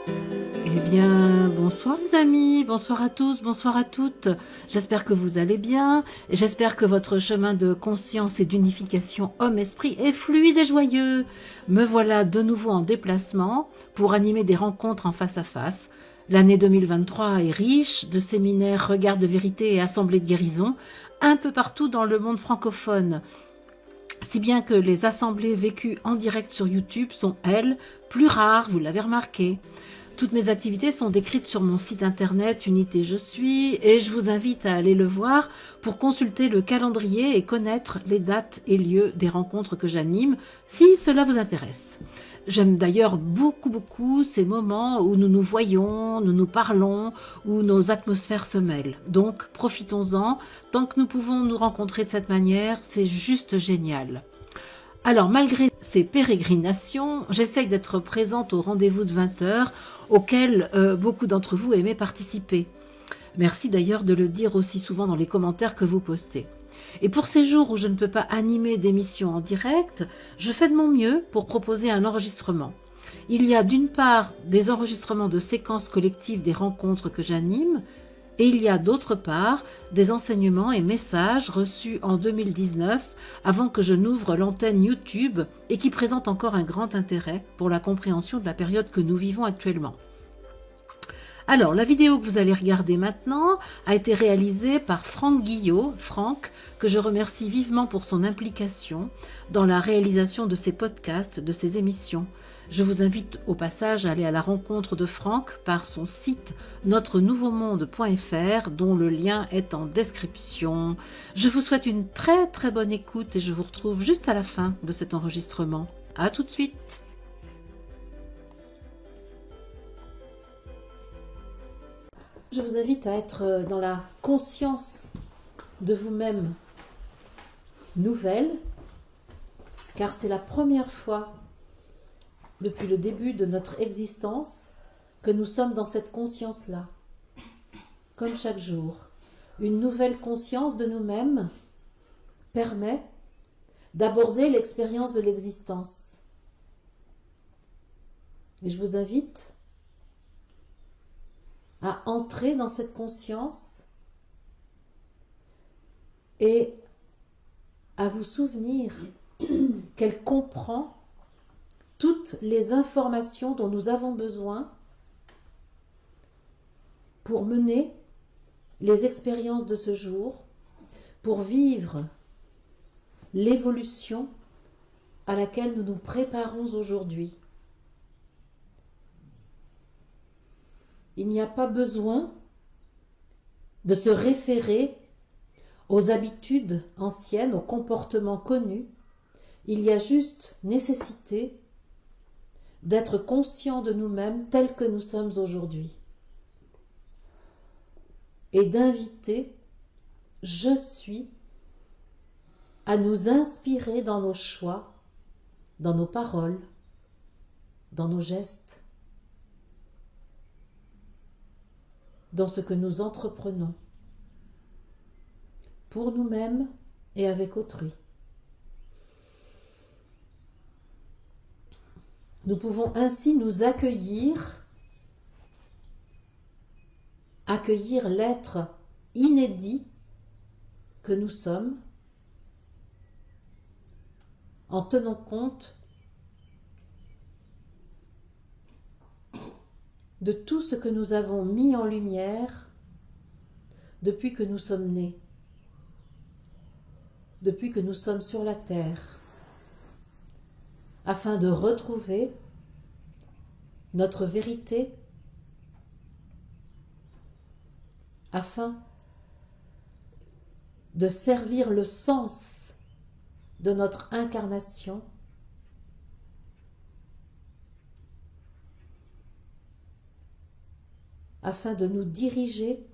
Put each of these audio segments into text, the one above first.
Eh bien, bonsoir les amis, bonsoir à tous, bonsoir à toutes. J'espère que vous allez bien et j'espère que votre chemin de conscience et d'unification homme-esprit est fluide et joyeux. Me voilà de nouveau en déplacement pour animer des rencontres en face à face. L'année 2023 est riche de séminaires, regards de vérité et assemblées de guérison un peu partout dans le monde francophone. Si bien que les assemblées vécues en direct sur YouTube sont, elles, plus rares, vous l'avez remarqué. Toutes mes activités sont décrites sur mon site internet Unité Je suis et je vous invite à aller le voir pour consulter le calendrier et connaître les dates et lieux des rencontres que j'anime si cela vous intéresse. J'aime d'ailleurs beaucoup ces moments où nous nous voyons, nous nous parlons, où nos atmosphères se mêlent. Donc profitons-en, tant que nous pouvons nous rencontrer de cette manière, c'est juste génial. Alors, malgré ces pérégrinations, j'essaye d'être présente au rendez-vous de 20 heures auquel beaucoup d'entre vous aimaient participer. Merci d'ailleurs de le dire aussi souvent dans les commentaires que vous postez. Et pour ces jours où je ne peux pas animer d'émissions en direct, je fais de mon mieux pour proposer un enregistrement. Il y a d'une part des enregistrements de séquences collectives des rencontres que j'anime, et il y a d'autre part des enseignements et messages reçus en 2019 avant que je n'ouvre l'antenne YouTube et qui présentent encore un grand intérêt pour la compréhension de la période que nous vivons actuellement. Alors, la vidéo que vous allez regarder maintenant a été réalisée par Franck Guillot, Franck, que je remercie vivement pour son implication dans la réalisation de ces podcasts, de ces émissions. Je vous invite au passage à aller à la rencontre de Franck par son site notre-nouveau-monde.fr dont le lien est en description. Je vous souhaite une très bonne écoute et je vous retrouve juste à la fin de cet enregistrement. À tout de suite. Je vous invite à être dans la conscience de vous-même nouvelle, car c'est la première fois depuis le début de notre existence que nous sommes dans cette conscience-là. Comme chaque jour, une nouvelle conscience de nous-mêmes permet d'aborder l'expérience de l'existence. Et je vous invite à entrer dans cette conscience et à vous souvenir qu'elle comprend toutes les informations dont nous avons besoin pour mener les expériences de ce jour, pour vivre l'évolution à laquelle nous nous préparons aujourd'hui. Il n'y a pas besoin de se référer aux habitudes anciennes, aux comportements connus. Il y a juste nécessité d'être conscient de nous-mêmes tels que nous sommes aujourd'hui et d'inviter « je suis » à nous inspirer dans nos choix, dans nos paroles, dans nos gestes, dans ce que nous entreprenons, pour nous-mêmes et avec autrui. Nous pouvons ainsi nous accueillir l'être inédit que nous sommes, en tenant compte de tout ce que nous avons mis en lumière depuis que nous sommes nés, depuis que nous sommes sur la terre, afin de retrouver notre vérité, afin de servir le sens de notre incarnation, afin de nous diriger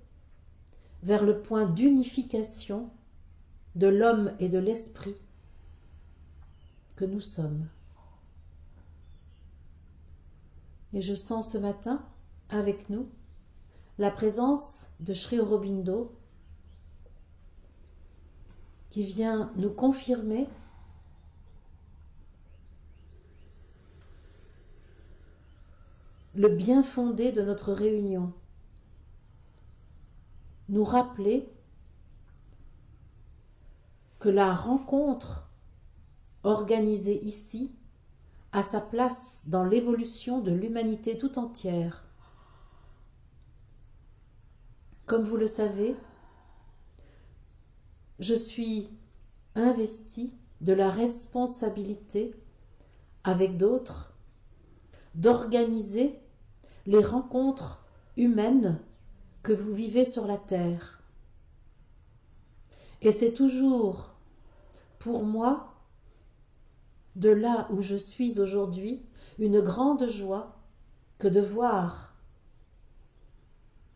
vers le point d'unification de l'homme et de l'esprit que nous sommes. Et je sens ce matin, avec nous, la présence de Sri Aurobindo qui vient nous confirmer le bien fondé de notre réunion, nous rappeler que la rencontre organisée ici a sa place dans l'évolution de l'humanité tout entière. Comme vous le savez, je suis investie de la responsabilité, avec d'autres, d'organiser les rencontres humaines que vous vivez sur la Terre. Et c'est toujours, pour moi, de là où je suis aujourd'hui, une grande joie que de voir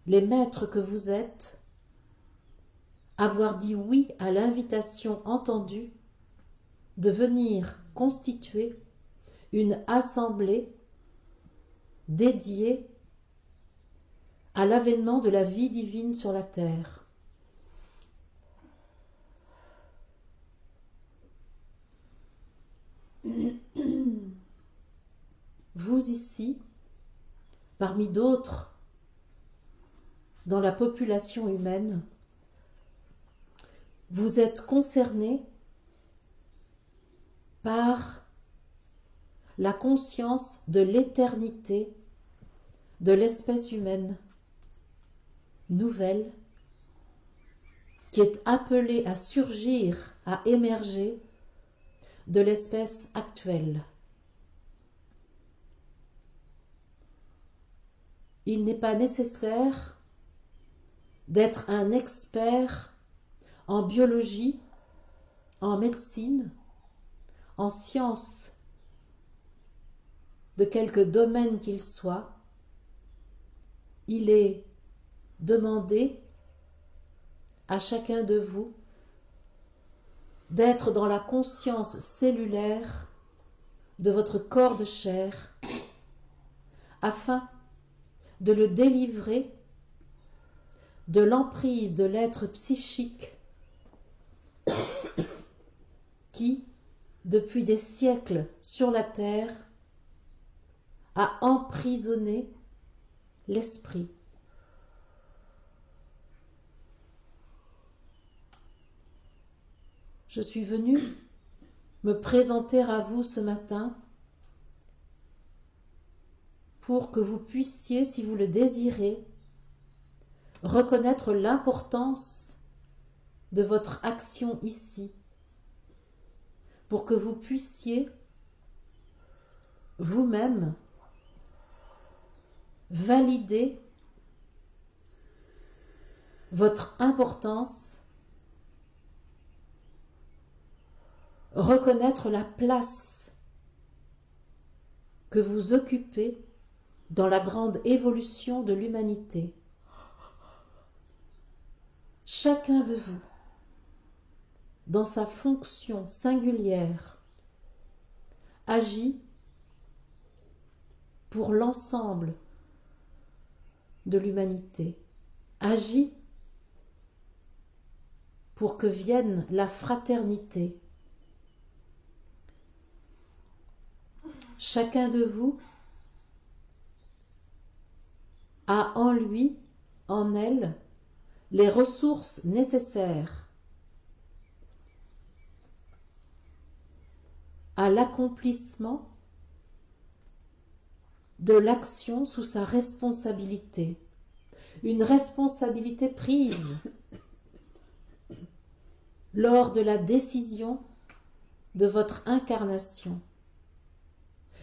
les maîtres que vous êtes avoir dit oui à l'invitation entendue de venir constituer une assemblée dédiée à l'avènement de la vie divine sur la terre. Vous ici, parmi d'autres, dans la population humaine, vous êtes concernés par la conscience de l'éternité de l'espèce humaine nouvelle qui est appelée à surgir, à émerger de l'espèce actuelle. Il n'est pas nécessaire d'être un expert en biologie, en médecine, en sciences, de quelque domaine qu'il soit. Il est demandé à chacun de vous d'être dans la conscience cellulaire de votre corps de chair afin de le délivrer de l'emprise de l'être psychique qui, depuis des siècles sur la terre, a emprisonné l'esprit. Je suis venue me présenter à vous ce matin pour que vous puissiez, si vous le désirez, reconnaître l'importance de votre action ici, pour que vous puissiez vous-même valider votre importance, reconnaître la place que vous occupez dans la grande évolution de l'humanité. Chacun de vous, dans sa fonction singulière, agit pour l'ensemble de l'humanité, agit pour que vienne la fraternité. Chacun de vous a en lui, en elle, les ressources nécessaires à l'accomplissement de l'action sous sa responsabilité. Une responsabilité prise lors de la décision de votre incarnation.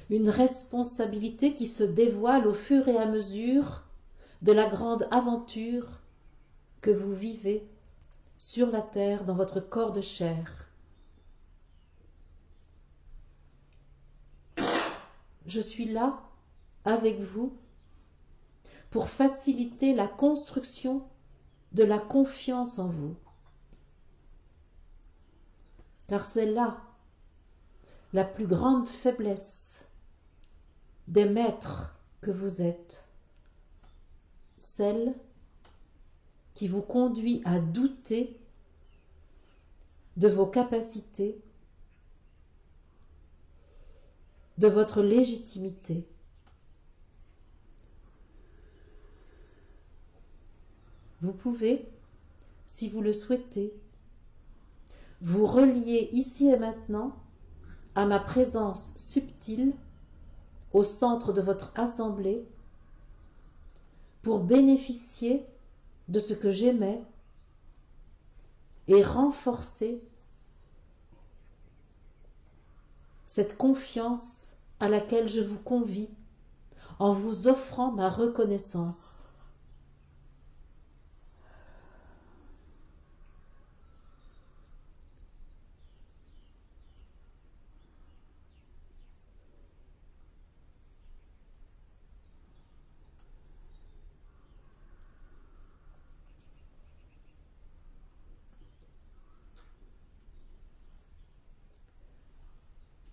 Une responsabilité qui se dévoile au fur et à mesure de la grande aventure que vous vivez sur la terre dans votre corps de chair. Je suis là avec vous pour faciliter la construction de la confiance en vous. Car c'est là la plus grande faiblesse des maîtres que vous êtes, celle qui vous conduit à douter de vos capacités, de votre légitimité. Vous pouvez, si vous le souhaitez, vous relier ici et maintenant à ma présence subtile au centre de votre assemblée pour bénéficier de ce que j'émets et renforcer cette confiance à laquelle je vous convie en vous offrant ma reconnaissance.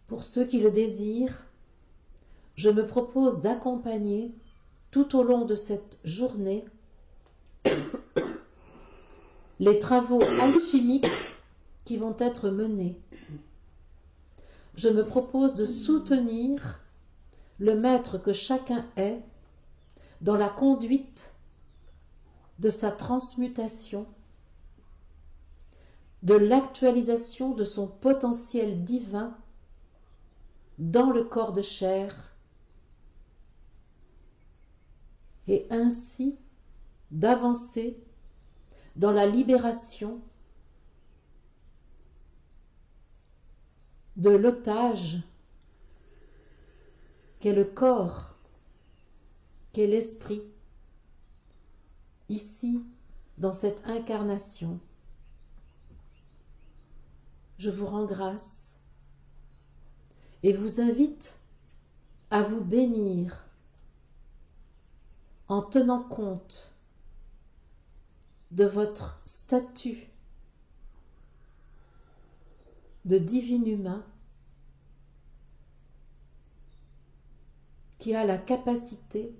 Pour ceux qui le désirent, je me propose d'accompagner tout au long de cette journée les travaux alchimiques qui vont être menés. Je me propose de soutenir le maître que chacun est dans la conduite de sa transmutation, de l'actualisation de son potentiel divin dans le corps de chair et ainsi d'avancer dans la libération de l'otage qu'est le corps, qu'est l'esprit, ici dans cette incarnation. Je vous rends grâce et vous invite à vous bénir en tenant compte de votre statut de divin humain qui a la capacité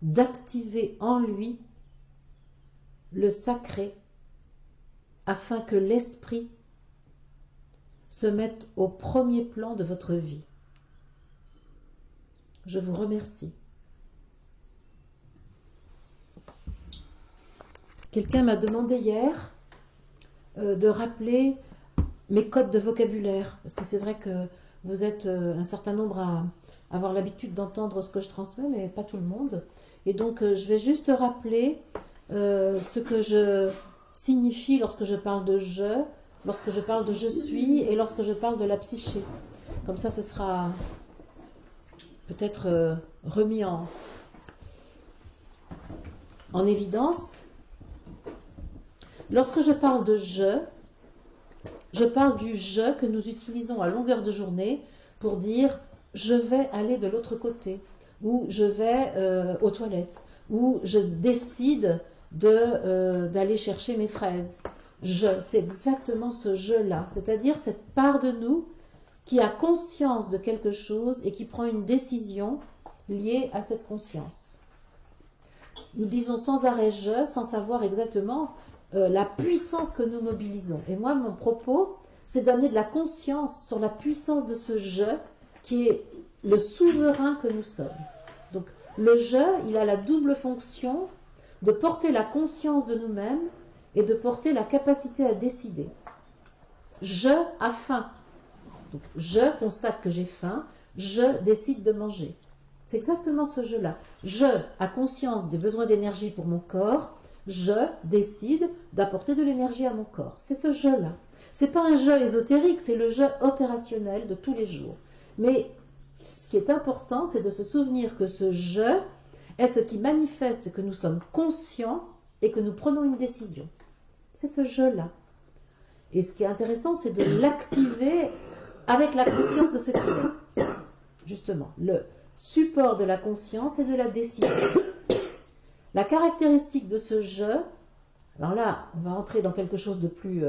d'activer en lui le sacré afin que l'esprit se mette au premier plan de votre vie. Je vous remercie. Quelqu'un m'a demandé hier de rappeler mes codes de vocabulaire, parce que c'est vrai que vous êtes un certain nombre à avoir l'habitude d'entendre ce que je transmets, mais pas tout le monde. Et donc, je vais juste rappeler ce que je signifie lorsque je parle de « je », lorsque je parle de « je suis » et lorsque je parle de la psyché. Comme ça, ce sera peut-être remis en évidence. Lorsque je parle de « je parle du « je » que nous utilisons à longueur de journée pour dire « je vais aller de l'autre côté » ou « je vais aux toilettes » ou « je décide d'aller chercher mes fraises ». C'est exactement ce « je » là, c'est-à-dire cette part de nous qui a conscience de quelque chose et qui prend une décision liée à cette conscience. Nous disons sans arrêt « je » sans savoir exactement la puissance que nous mobilisons. Et moi, mon propos, c'est d'amener de la conscience sur la puissance de ce « je » qui est le souverain que nous sommes. Donc, le « je », il a la double fonction de porter la conscience de nous-mêmes et de porter la capacité à décider. Je a faim. Donc, je constate que j'ai faim, je décide de manger. C'est exactement ce jeu-là. Je a conscience des besoins d'énergie pour mon corps, je décide d'apporter de l'énergie à mon corps. C'est ce jeu-là. C'est pas un jeu ésotérique, c'est le jeu opérationnel de tous les jours. Mais ce qui est important, c'est de se souvenir que ce jeu est ce qui manifeste que nous sommes conscients et que nous prenons une décision. C'est ce jeu-là. Et ce qui est intéressant, c'est de l'activer avec la conscience de ce qui est. Justement, le support de la conscience et de la décision. La caractéristique de ce jeu, alors là, on va entrer dans quelque chose de plus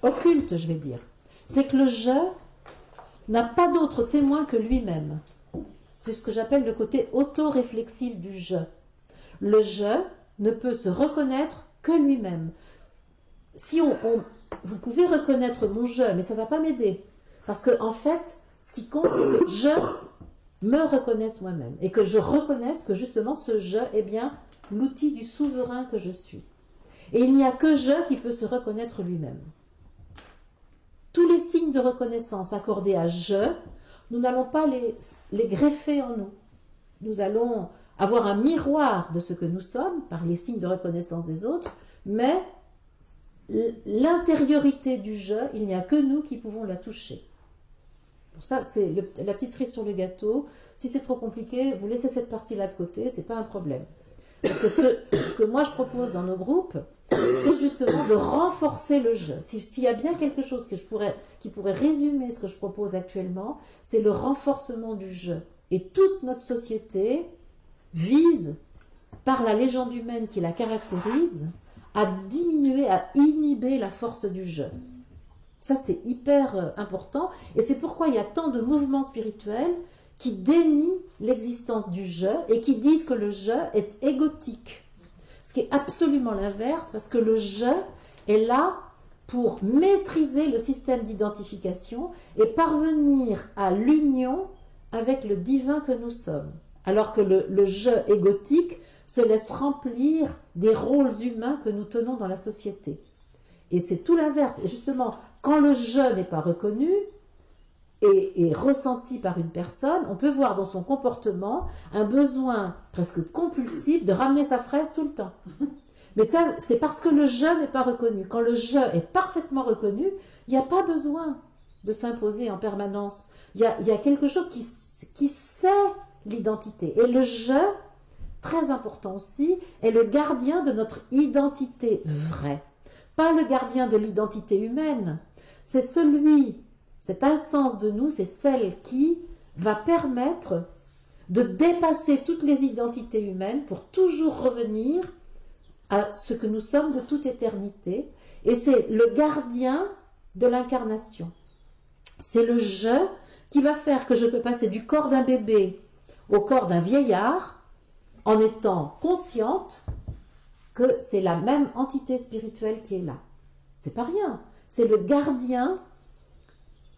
occulte, je vais dire, c'est que le jeu n'a pas d'autre témoin que lui-même. C'est ce que j'appelle le côté auto-réflexif du jeu. Le jeu ne peut se reconnaître que lui-même. Si vous pouvez reconnaître mon jeu, mais ça ne va pas m'aider. Parce que en fait, ce qui compte, c'est que je me reconnaisse moi-même et que je reconnaisse que justement ce je est bien l'outil du souverain que je suis. Et il n'y a que je qui peut se reconnaître lui-même. Tous les signes de reconnaissance accordés à je, nous n'allons pas les greffer en nous. Nous allons avoir un miroir de ce que nous sommes par les signes de reconnaissance des autres, mais l'intériorité du je, il n'y a que nous qui pouvons la toucher. Pour ça, c'est la petite cerise sur le gâteau. Si c'est trop compliqué, vous laissez cette partie-là de côté, c'est pas un problème. Parce que ce que moi je propose dans nos groupes, c'est justement de renforcer le je. S'il y a bien quelque chose qui pourrait résumer ce que je propose actuellement, c'est le renforcement du je. Et toute notre société vise, par la légende humaine qui la caractérise, à diminuer, à inhiber la force du je. Ça, c'est hyper important. Et c'est pourquoi il y a tant de mouvements spirituels qui dénient l'existence du je et qui disent que le je est égotique. Ce qui est absolument l'inverse, parce que le je est là pour maîtriser le système d'identification et parvenir à l'union avec le divin que nous sommes. Alors que le je égotique se laisse remplir des rôles humains que nous tenons dans la société. Et c'est tout l'inverse. Et justement, quand le je n'est pas reconnu et ressenti par une personne, on peut voir dans son comportement un besoin presque compulsif de ramener sa fraise tout le temps. Mais ça, c'est parce que le je n'est pas reconnu. Quand le je est parfaitement reconnu, il n'y a pas besoin de s'imposer en permanence. Il y a quelque chose qui sait l'identité. Et le je, très important aussi, est le gardien de notre identité vraie. Pas le gardien de l'identité humaine. C'est cette instance de nous, c'est celle qui va permettre de dépasser toutes les identités humaines pour toujours revenir à ce que nous sommes de toute éternité. Et c'est le gardien de l'incarnation. C'est le je qui va faire que je peux passer du corps d'un bébé au corps d'un vieillard en étant consciente que c'est la même entité spirituelle qui est là. C'est pas rien. C'est le gardien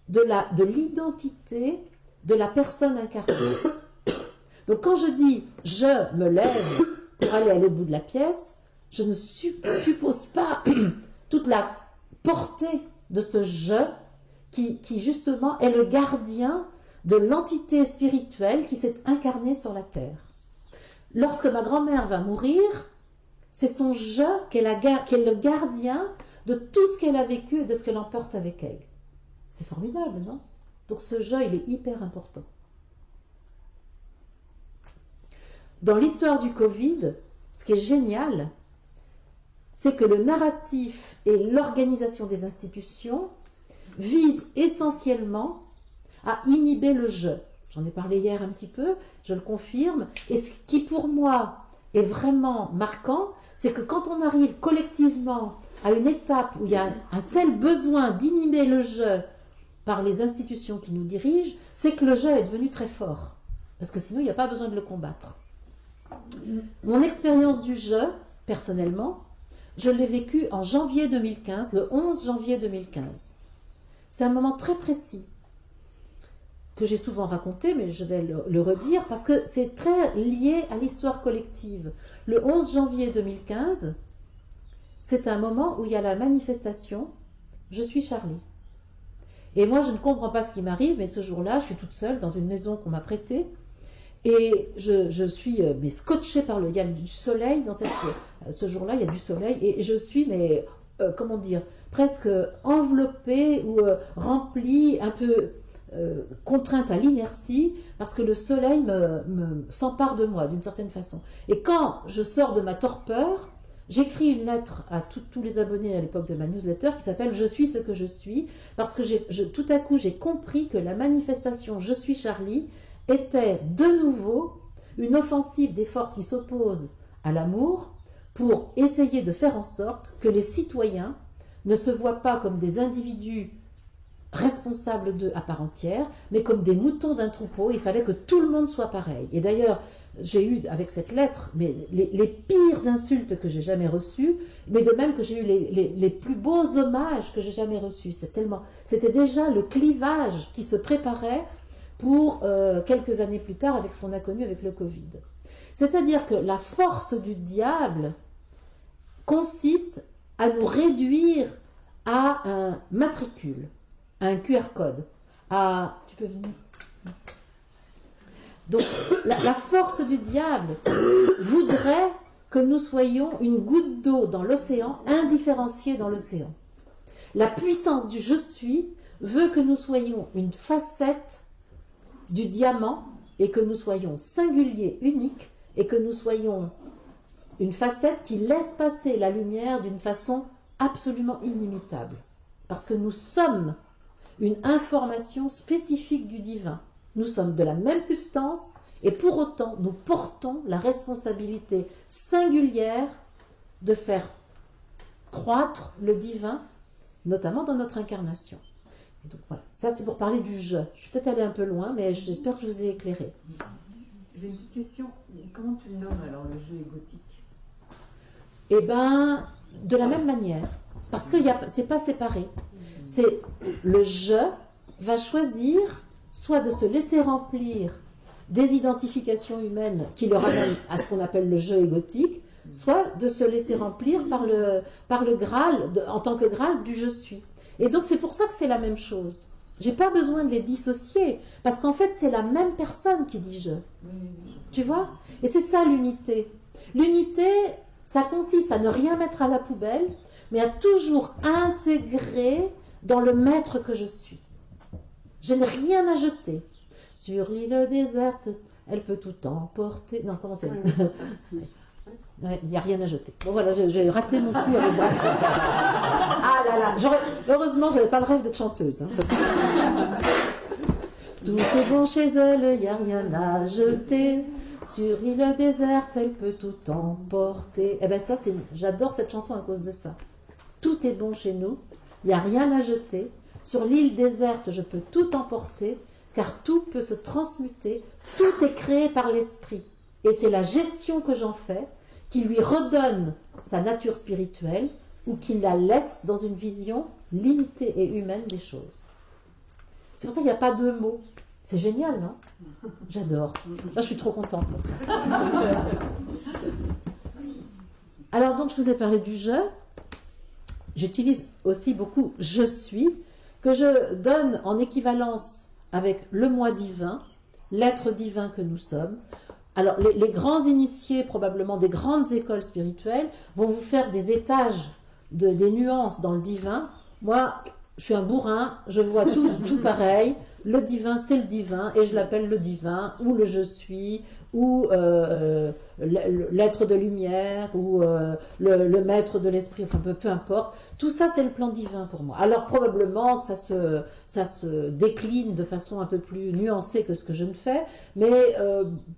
de l'identité de la personne incarnée. Donc quand je dis « je me lève pour aller à l'autre bout de la pièce », je ne suppose pas toute la portée de ce « je » qui justement est le gardien de l'entité spirituelle qui s'est incarnée sur la terre. Lorsque ma grand-mère va mourir, c'est son « je » qui est le gardien de tout ce qu'elle a vécu et de ce qu'elle emporte avec elle. C'est formidable, non? Donc ce « je », il est hyper important. Dans l'histoire du Covid, ce qui est génial, c'est que le narratif et l'organisation des institutions visent essentiellement à inhiber le « je ». J'en ai parlé hier un petit peu, je le confirme. Et ce qui pour moi est vraiment marquant, c'est que quand on arrive collectivement à une étape où il y a un tel besoin d'inhiber le « je » par les institutions qui nous dirigent, c'est que le « je » est devenu très fort. Parce que sinon, il n'y a pas besoin de le combattre. Mon expérience du « je », personnellement, je l'ai vécue en janvier 2015, le 11 janvier 2015. C'est un moment très précis que j'ai souvent raconté, mais je vais le redire, parce que c'est très lié à l'histoire collective. Le 11 janvier 2015, c'est un moment où il y a la manifestation « Je suis Charlie ». Et moi, je ne comprends pas ce qui m'arrive, mais ce jour-là, je suis toute seule dans une maison qu'on m'a prêtée, et je suis scotchée par il y a du soleil dans ce jour-là, il y a du soleil, et je suis, comment dire, presque enveloppée ou remplie, un peu contrainte à l'inertie, parce que le soleil s'empare de moi d'une certaine façon. Et quand je sors de ma torpeur, j'écris une lettre à tous les abonnés à l'époque de ma newsletter qui s'appelle « Je suis ce que je suis », parce que tout à coup j'ai compris que la manifestation « Je suis Charlie » était de nouveau une offensive des forces qui s'opposent à l'amour pour essayer de faire en sorte que les citoyens ne se voient pas comme des individus responsables d'eux à part entière, mais comme des moutons d'un troupeau. Il fallait que tout le monde soit pareil. Et d'ailleurs, j'ai eu avec cette lettre les pires insultes que j'ai jamais reçues, mais de même que j'ai eu les plus beaux hommages que j'ai jamais reçus. C'était déjà le clivage qui se préparait pour quelques années plus tard avec ce qu'on a connu avec le Covid. C'est-à-dire que la force du diable consiste à nous réduire à un matricule, à un QR code, à... Tu peux venir ? Donc, la force du diable voudrait que nous soyons une goutte d'eau dans l'océan, indifférenciée dans l'océan. La puissance du « je suis » veut que nous soyons une facette du diamant et que nous soyons singuliers, uniques, et que nous soyons une facette qui laisse passer la lumière d'une façon absolument inimitable. Parce que nous sommes une information spécifique du divin. Nous sommes de la même substance et pour autant nous portons la responsabilité singulière de faire croître le divin, notamment dans notre incarnation. Et donc voilà, ça c'est pour parler du je. Je suis peut-être allée un peu loin, mais j'espère que je vous ai éclairé. J'ai une petite question. Comment tu le nommes alors le jeu égotique? Eh bien, de la même manière. Parce que c'est pas séparé. C'est le je va choisir soit de se laisser remplir des identifications humaines qui le ramènent à ce qu'on appelle le je égotique, soit de se laisser remplir par le Graal, en tant que Graal du je suis. Et donc c'est pour ça que c'est la même chose. J'ai pas besoin de les dissocier, parce qu'en fait c'est la même personne qui dit je. Tu vois? Et c'est ça l'unité. L'unité, ça consiste à ne rien mettre à la poubelle, mais à toujours intégrer dans le maître que je suis. Je n'ai rien à jeter. Sur l'île déserte, elle peut tout emporter. Non, comment c'est? Il n'y a rien à jeter. Bon voilà, j'ai raté mon coup avec Brassens. Ah là là, heureusement, j'avais pas le rêve d'être chanteuse. Hein, parce que... Tout est bon chez elle, il n'y a rien à jeter. Sur l'île déserte, elle peut tout emporter. Eh bien ça, j'adore cette chanson à cause de ça. Tout est bon chez nous, il n'y a rien à jeter. Sur l'île déserte, je peux tout emporter, car tout peut se transmuter. Tout est créé par l'esprit. Et c'est la gestion que j'en fais qui lui redonne sa nature spirituelle ou qui la laisse dans une vision limitée et humaine des choses. C'est pour ça qu'il n'y a pas deux mots. C'est génial, non? J'adore. Là, je suis trop contente pour ça. Alors, donc, je vous ai parlé du je. J'utilise aussi beaucoup « je suis », que je donne en équivalence avec le moi divin, l'être divin que nous sommes. Alors, les grands initiés, probablement des grandes écoles spirituelles, vont vous faire des étages, des nuances dans le divin. Moi, je suis un bourrin, je vois tout pareil. Le divin, c'est le divin, et je l'appelle le divin, ou le je suis, ou l'être de lumière, ou le maître de l'esprit, enfin peu importe. Tout ça, c'est le plan divin pour moi. Alors probablement que ça se décline de façon un peu plus nuancée que ce que je ne fais, mais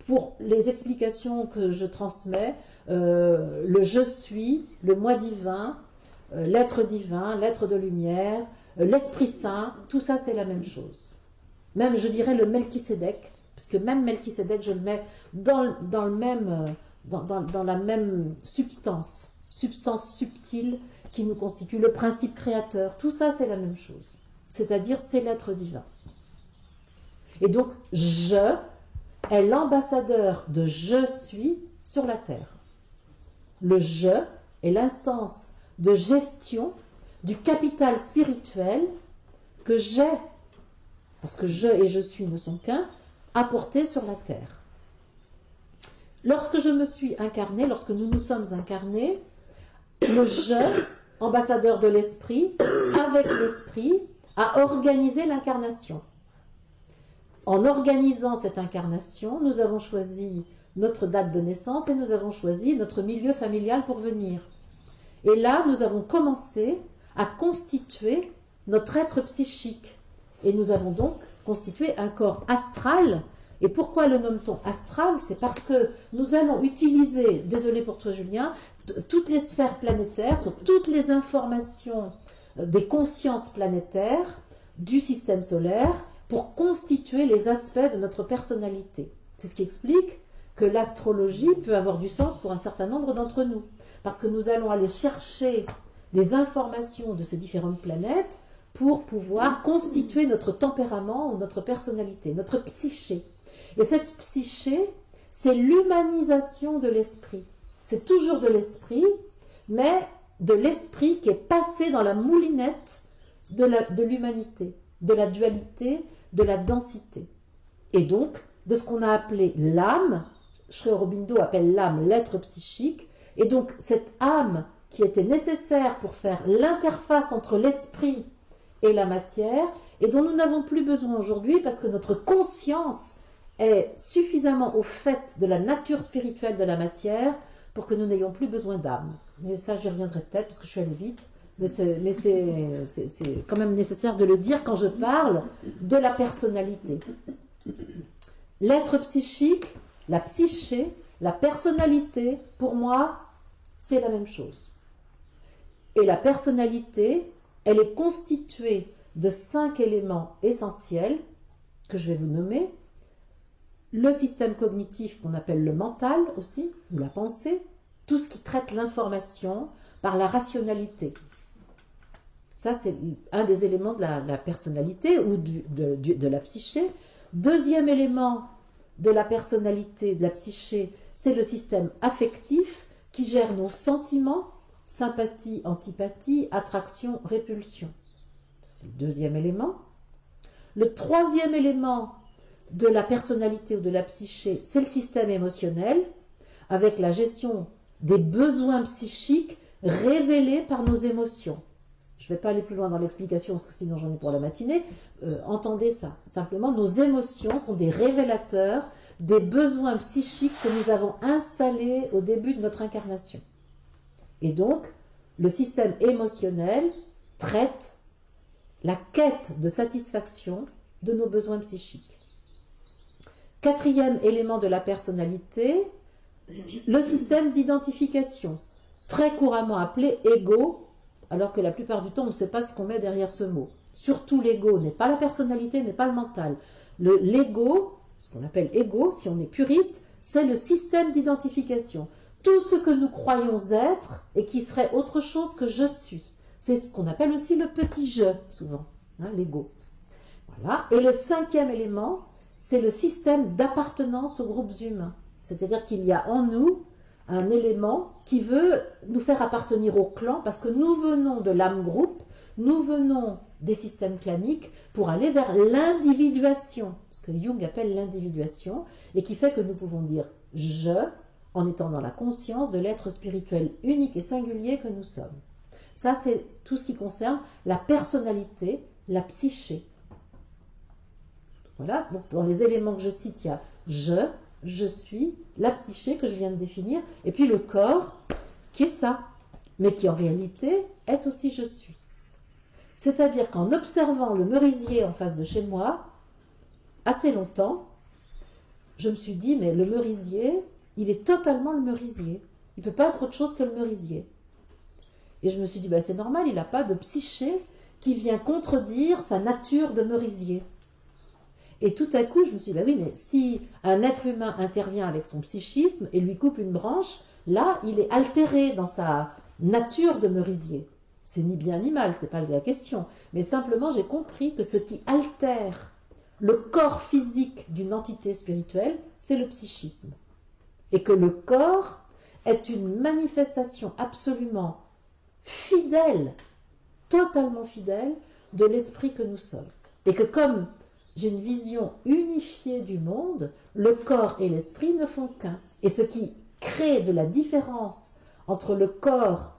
pour les explications que je transmets, le je suis, le moi divin, l'être divin, l'être de lumière, l'Esprit Saint, tout ça c'est la même chose. Même, je dirais, le Melchisédek, parce que même Melchisédek, je le mets dans la même substance subtile qui nous constitue, le principe créateur. Tout ça, c'est la même chose. C'est-à-dire, c'est l'être divin. Et donc, je est l'ambassadeur de je suis sur la terre. Le je est l'instance de gestion du capital spirituel que j'ai, parce que je et je suis ne sont qu'un, apporté sur la terre. Lorsque je me suis incarné, lorsque nous nous sommes incarnés, le je, ambassadeur de l'esprit, avec l'esprit, a organisé l'incarnation. En organisant cette incarnation, nous avons choisi notre date de naissance et nous avons choisi notre milieu familial pour venir. Et là, nous avons commencé à constituer notre être psychique. Et nous avons donc constitué un corps astral. Et pourquoi le nomme-t-on astral? C'est parce que nous allons utiliser, désolé pour toi Julien, toutes les sphères planétaires, sur toutes les informations des consciences planétaires du système solaire pour constituer les aspects de notre personnalité. C'est ce qui explique que l'astrologie peut avoir du sens pour un certain nombre d'entre nous. Parce que nous allons aller chercher les informations de ces différentes planètes pour pouvoir constituer notre tempérament ou notre personnalité, notre psyché. Et cette psyché, c'est l'humanisation de l'esprit. C'est toujours de l'esprit, mais de l'esprit qui est passé dans la moulinette de l'humanité, de la dualité, de la densité. Et donc, de ce qu'on a appelé l'âme, Sri Aurobindo appelle l'âme l'être psychique, et donc cette âme qui était nécessaire pour faire l'interface entre l'esprit et la matière, et dont nous n'avons plus besoin aujourd'hui parce que notre conscience est suffisamment au fait de la nature spirituelle de la matière pour que nous n'ayons plus besoin d'âme. Mais ça, j'y reviendrai peut-être parce que je suis allée vite, mais c'est quand même nécessaire de le dire quand je parle de la personnalité. L'être psychique, la psyché, la personnalité, pour moi, c'est la même chose. Et la personnalité, elle est constituée de 5 éléments essentiels que je vais vous nommer. Le système cognitif qu'on appelle le mental aussi, ou la pensée, tout ce qui traite l'information par la rationalité. Ça, c'est un des éléments de la personnalité ou de la psyché. Deuxième élément de la personnalité, de la psyché, c'est le système affectif qui gère nos sentiments, sympathie, antipathie, attraction, répulsion. C'est le deuxième élément. Le troisième élément de la personnalité ou de la psyché, c'est le système émotionnel, avec la gestion des besoins psychiques révélés par nos émotions. Je ne vais pas aller plus loin dans l'explication, parce que sinon j'en ai pour la matinée. Entendez ça. Simplement, nos émotions sont des révélateurs des besoins psychiques que nous avons installés au début de notre incarnation. Et donc, le système émotionnel traite la quête de satisfaction de nos besoins psychiques. Quatrième élément de la personnalité, le système d'identification, très couramment appelé ego, alors que la plupart du temps, on ne sait pas ce qu'on met derrière ce mot. Surtout l'ego n'est pas la personnalité, n'est pas le mental. L'ego, ce qu'on appelle ego, si on est puriste, c'est le système d'identification. Tout ce que nous croyons être et qui serait autre chose que je suis. C'est ce qu'on appelle aussi le petit je, souvent, hein, l'ego. Voilà. Et le cinquième élément, c'est le système d'appartenance aux groupes humains. C'est-à-dire qu'il y a en nous un élément qui veut nous faire appartenir au clan parce que nous venons de l'âme groupe, nous venons des systèmes claniques pour aller vers l'individuation, ce que Jung appelle l'individuation, et qui fait que nous pouvons dire « je » en étant dans la conscience de l'être spirituel unique et singulier que nous sommes. Ça, c'est tout ce qui concerne la personnalité, la psyché. Voilà, donc dans les éléments que je cite, il y a « je suis », la psyché que je viens de définir, et puis le corps qui est ça, mais qui en réalité est aussi « je suis ». C'est-à-dire qu'en observant le merisier en face de chez moi, assez longtemps, je me suis dit, mais le merisier, il est totalement le merisier. Il ne peut pas être autre chose que le merisier. Et je me suis dit, bah, c'est normal, il n'a pas de psyché qui vient contredire sa nature de merisier. Et tout à coup, je me suis dit, bah oui, mais si un être humain intervient avec son psychisme et lui coupe une branche, là, il est altéré dans sa nature de merisier. C'est ni bien ni mal, c'est pas la question. Mais simplement, j'ai compris que ce qui altère le corps physique d'une entité spirituelle, c'est le psychisme. Et que le corps est une manifestation absolument fidèle, totalement fidèle, de l'esprit que nous sommes. Et que comme j'ai une vision unifiée du monde, le corps et l'esprit ne font qu'un. Et ce qui crée de la différence entre le corps,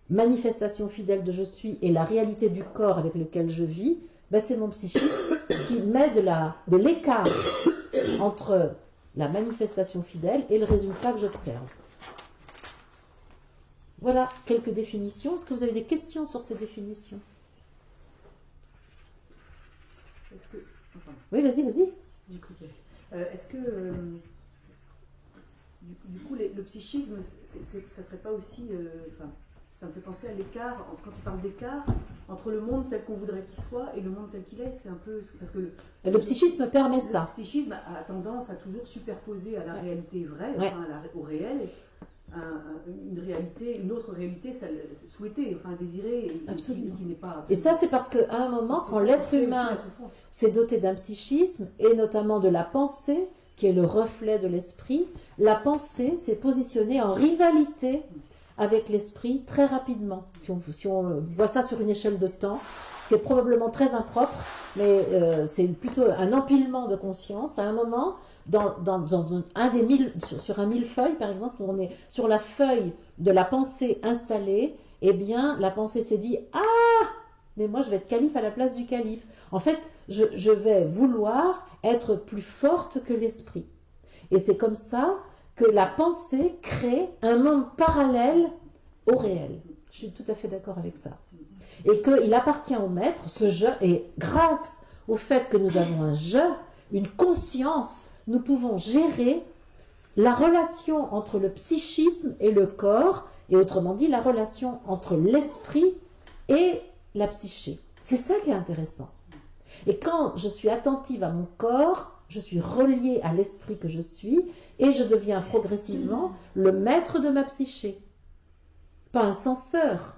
manifestation fidèle de je suis, et la réalité du corps avec lequel je vis, ben c'est mon psychisme qui met de l'écart entre la manifestation fidèle et le résultat que j'observe. Voilà quelques définitions. Est-ce que vous avez des questions sur ces définitions? Est-ce que... Enfin, oui, vas-y. du coup, est-ce que... du coup, le psychisme, ça serait pas aussi... enfin, ça me fait penser à l'écart, quand tu parles d'écart, entre le monde tel qu'on voudrait qu'il soit et le monde tel qu'il est. C'est un peu... Parce que le psychisme permet ça. Le psychisme a tendance à toujours superposer à la réalité vraie, ouais. enfin, au réel. une réalité, une autre réalité souhaitée, enfin désirée, et qui n'est pas... Et ça, c'est parce qu'à un moment, quand l'être humain s'est doté d'un psychisme, et notamment de la pensée, qui est le reflet de l'esprit, la pensée s'est positionnée en rivalité avec l'esprit très rapidement. Si on voit ça sur une échelle de temps, ce qui est probablement très impropre, mais c'est plutôt un empilement de conscience. À un moment, sur un millefeuille, par exemple, où on est sur la feuille de la pensée installée, eh bien, la pensée s'est dit « Ah, mais moi, je vais être calife à la place du calife. En fait, je vais vouloir être plus forte que l'esprit. » Et c'est comme ça que la pensée crée un monde parallèle au réel. Je suis tout à fait d'accord avec ça. Et qu'il appartient au maître, ce je, et grâce au fait que nous avons un je, une conscience, nous pouvons gérer la relation entre le psychisme et le corps, et autrement dit, la relation entre l'esprit et la psyché. C'est ça qui est intéressant. Et quand je suis attentive à mon corps, je suis reliée à l'esprit que je suis, et je deviens progressivement le maître de ma psyché. Pas un censeur,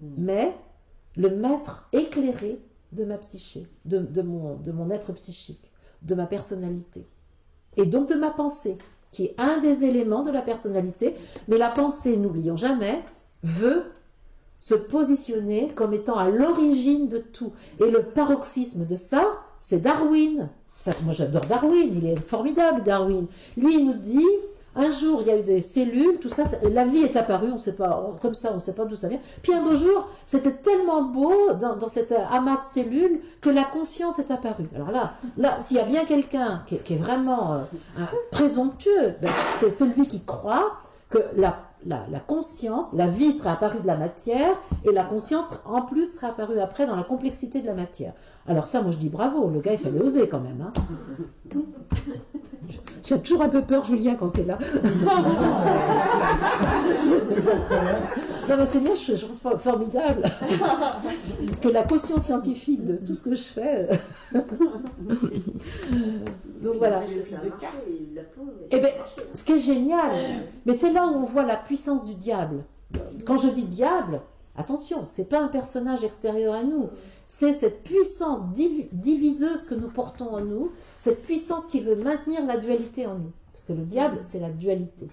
mais le maître éclairé de ma psyché, de mon être psychique, de ma personnalité. Et donc de ma pensée, qui est un des éléments de la personnalité. Mais la pensée, n'oublions jamais, veut se positionner comme étant à l'origine de tout. Et le paroxysme de ça, c'est Darwin. Moi j'adore Darwin, il est formidable Darwin. Lui il nous dit, un jour il y a eu des cellules, tout ça, la vie est apparue, on sait pas, comme ça on ne sait pas d'où ça vient. Puis un beau jour, c'était tellement beau dans cet amas de cellules que la conscience est apparue. Alors là s'il y a bien quelqu'un qui est vraiment présomptueux, ben, c'est celui qui croit que la conscience, la vie sera apparue de la matière et la conscience en plus sera apparue après dans la complexité de la matière. Alors ça, moi je dis bravo, le gars il fallait oser quand même. Hein. J'ai toujours un peu peur, Julien, quand tu es là. Non mais c'est bien, je trouve formidable que la caution scientifique de tout ce que je fais. Donc voilà. Et bien, ce qui est génial, mais c'est là où on voit la puissance du diable. Quand je dis diable, attention, c'est pas un personnage extérieur à nous, c'est cette puissance diviseuse que nous portons en nous, cette puissance qui veut maintenir la dualité en nous. Parce que le diable, c'est la dualité.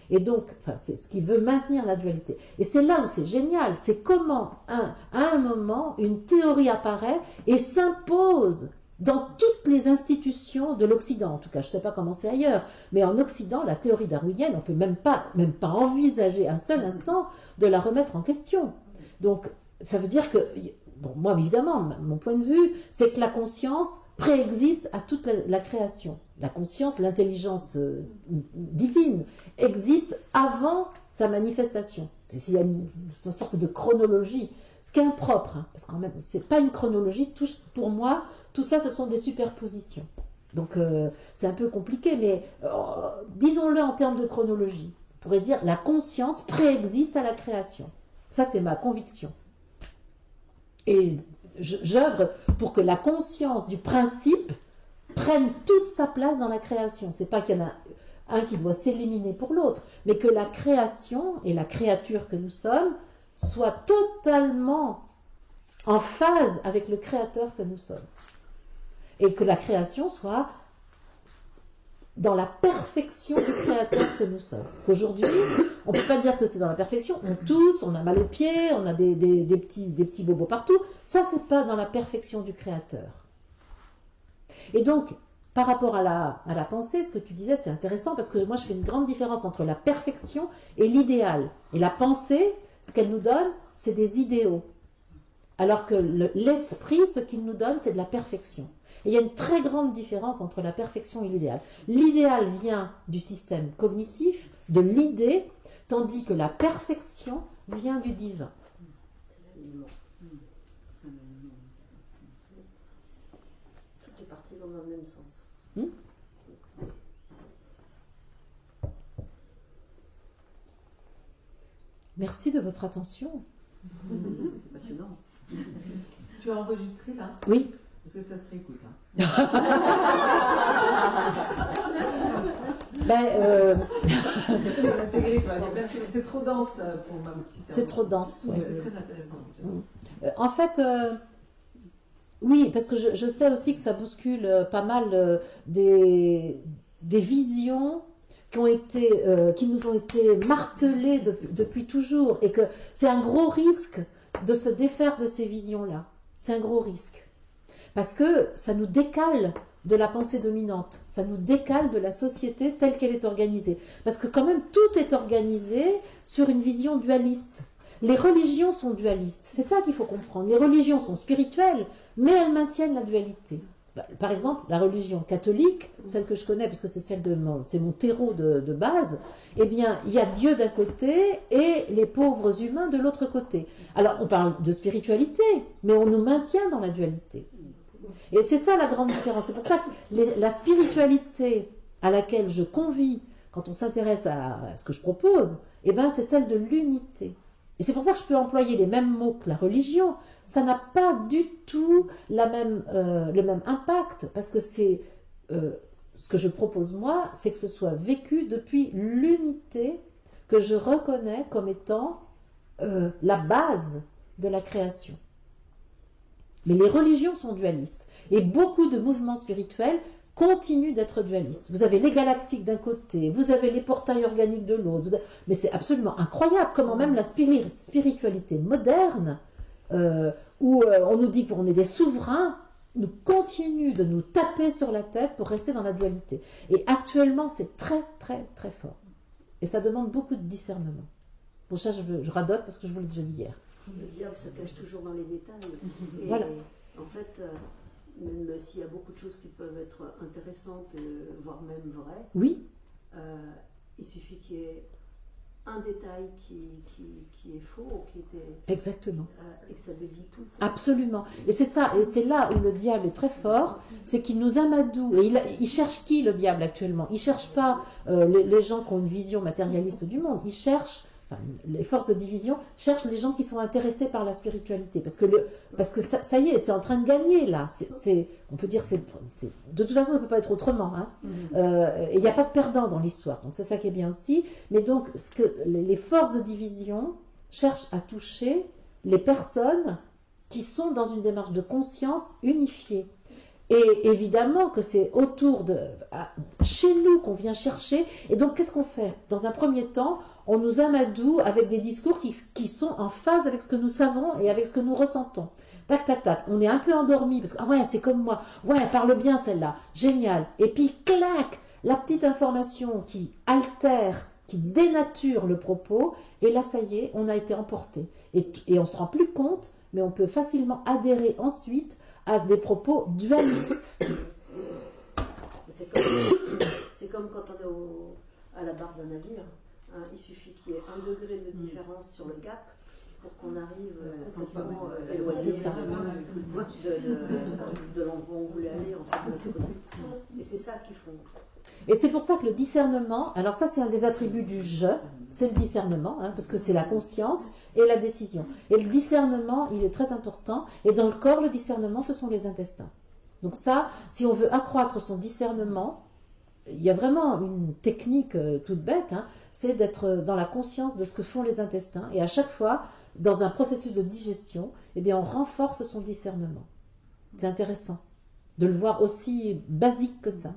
Et donc, c'est ce qui veut maintenir la dualité. Et c'est là où c'est génial, c'est comment, à un moment, une théorie apparaît et s'impose dans toutes les institutions de l'Occident. En tout cas, je ne sais pas comment c'est ailleurs, mais en Occident, la théorie darwinienne, on ne peut même pas envisager un seul instant de la remettre en question. Donc, ça veut dire que, bon, moi évidemment, mon point de vue, c'est que la conscience préexiste à toute la création. La conscience, l'intelligence divine existe avant sa manifestation. Il y a une sorte de chronologie, ce qui est impropre, hein, parce qu'en même, c'est pas une chronologie. Pour moi, tout ça, ce sont des superpositions. Donc, c'est un peu compliqué, mais disons-le en termes de chronologie. On pourrait dire la conscience préexiste à la création. Ça, c'est ma conviction. Et j'œuvre pour que la conscience du principe prenne toute sa place dans la création. C'est pas qu'il y en a un qui doit s'éliminer pour l'autre, mais que la création et la créature que nous sommes soient totalement en phase avec le créateur que nous sommes. Et que la création soit dans la perfection du créateur que nous sommes. Qu'aujourd'hui, on ne peut pas dire que c'est dans la perfection, on tousse, on a mal aux pieds, on a des petits bobos partout. Ça, c'est pas dans la perfection du créateur. Et donc, par rapport à la pensée, ce que tu disais, c'est intéressant parce que moi, je fais une grande différence entre la perfection et l'idéal. Et la pensée, ce qu'elle nous donne, c'est des idéaux. Alors que l'esprit, ce qu'il nous donne, c'est de la perfection. Et il y a une très grande différence entre la perfection et l'idéal. L'idéal vient du système cognitif, de l'idée, tandis que la perfection vient du divin. Tout est parti dans le même sens. Merci de votre attention. C'est passionnant. Tu as enregistré là ? Oui. Parce que ça se réécoute. Hein. Ben, c'est trop dense pour ma petite cerveau. c'est trop dense, oui. C'est très intéressant. En fait, oui, parce que je sais aussi que ça bouscule pas mal des visions qui nous ont été martelées depuis toujours, et que c'est un gros risque de se défaire de ces visions-là. C'est un gros risque. Parce que ça nous décale de la pensée dominante, ça nous décale de la société telle qu'elle est organisée. Parce que quand même, tout est organisé sur une vision dualiste. Les religions sont dualistes, c'est ça qu'il faut comprendre. Les religions sont spirituelles, mais elles maintiennent la dualité. Par exemple, la religion catholique, celle que je connais, parce que c'est c'est mon terreau de base, eh bien, il y a Dieu d'un côté et les pauvres humains de l'autre côté. Alors, on parle de spiritualité, mais on nous maintient dans la dualité. Et c'est ça la grande différence. C'est pour ça que la spiritualité à laquelle je convie, quand on s'intéresse à ce que je propose, eh ben, c'est celle de l'unité. Et c'est pour ça que je peux employer les mêmes mots que la religion. Ça n'a pas du tout le même impact, parce que c'est ce que je propose moi, c'est que ce soit vécu depuis l'unité que je reconnais comme étant la base de la création. Mais les religions sont dualistes. Et beaucoup de mouvements spirituels continuent d'être dualistes. Vous avez les galactiques d'un côté, vous avez les portails organiques de l'autre. Mais c'est absolument incroyable comment même la spiritualité moderne, où on nous dit qu'on est des souverains, nous continue de nous taper sur la tête pour rester dans la dualité. Et actuellement, c'est très, très, très fort. Et ça demande beaucoup de discernement. Pour ça, je radote parce que je vous l'ai déjà dit hier. Le diable se cache toujours dans les détails. Et voilà. En fait, même s'il y a beaucoup de choses qui peuvent être intéressantes, voire même vraies, oui. Il suffit qu'il y ait un détail qui est faux, qui était... Exactement. Et que ça dévie tout. Absolument. Et c'est ça, et c'est là où le diable est très fort, c'est qu'il nous amadoue. Et il cherche qui, le diable, actuellement? Il ne cherche pas les gens qui ont une vision matérialiste du monde. Il cherche... les forces de division cherchent les gens qui sont intéressés par la spiritualité, parce que ça y est, c'est en train de gagner là. On peut dire de toute façon ça ne peut pas être autrement. Hein. Il n'y a pas de perdant dans l'histoire, donc c'est ça qui est bien aussi. Mais donc les forces de division cherchent à toucher les personnes qui sont dans une démarche de conscience unifiée. Et évidemment que c'est chez nous qu'on vient chercher. Et donc qu'est-ce qu'on fait? Dans un premier temps, on nous amadoue avec des discours qui sont en phase avec ce que nous savons et avec ce que nous ressentons. Tac, tac, tac. On est un peu endormi parce que, ah ouais, c'est comme moi. Ouais, elle parle bien celle-là. Génial. Et puis, clac, la petite information qui altère, qui dénature le propos. Et là, ça y est, on a été emporté. Et on ne se rend plus compte, mais on peut facilement adhérer ensuite à des propos dualistes. C'est comme quand on est à la barre d'un navire. Hein, il suffit qu'il y ait 1 degré de différence sur le cap pour qu'on arrive simplement éloigné de l'endroit où on voulait aller. En fait, c'est ça. Et c'est ça qu'ils font. Et c'est pour ça que le discernement, alors ça c'est un des attributs du je, c'est le discernement, hein, parce que c'est la conscience et la décision. Et le discernement, il est très important. Et dans le corps, le discernement, ce sont les intestins. Donc ça, si on veut accroître son discernement, il y a vraiment une technique toute bête, hein, c'est d'être dans la conscience de ce que font les intestins. Et à chaque fois, dans un processus de digestion, eh bien, on renforce son discernement. C'est intéressant de le voir aussi basique que ça.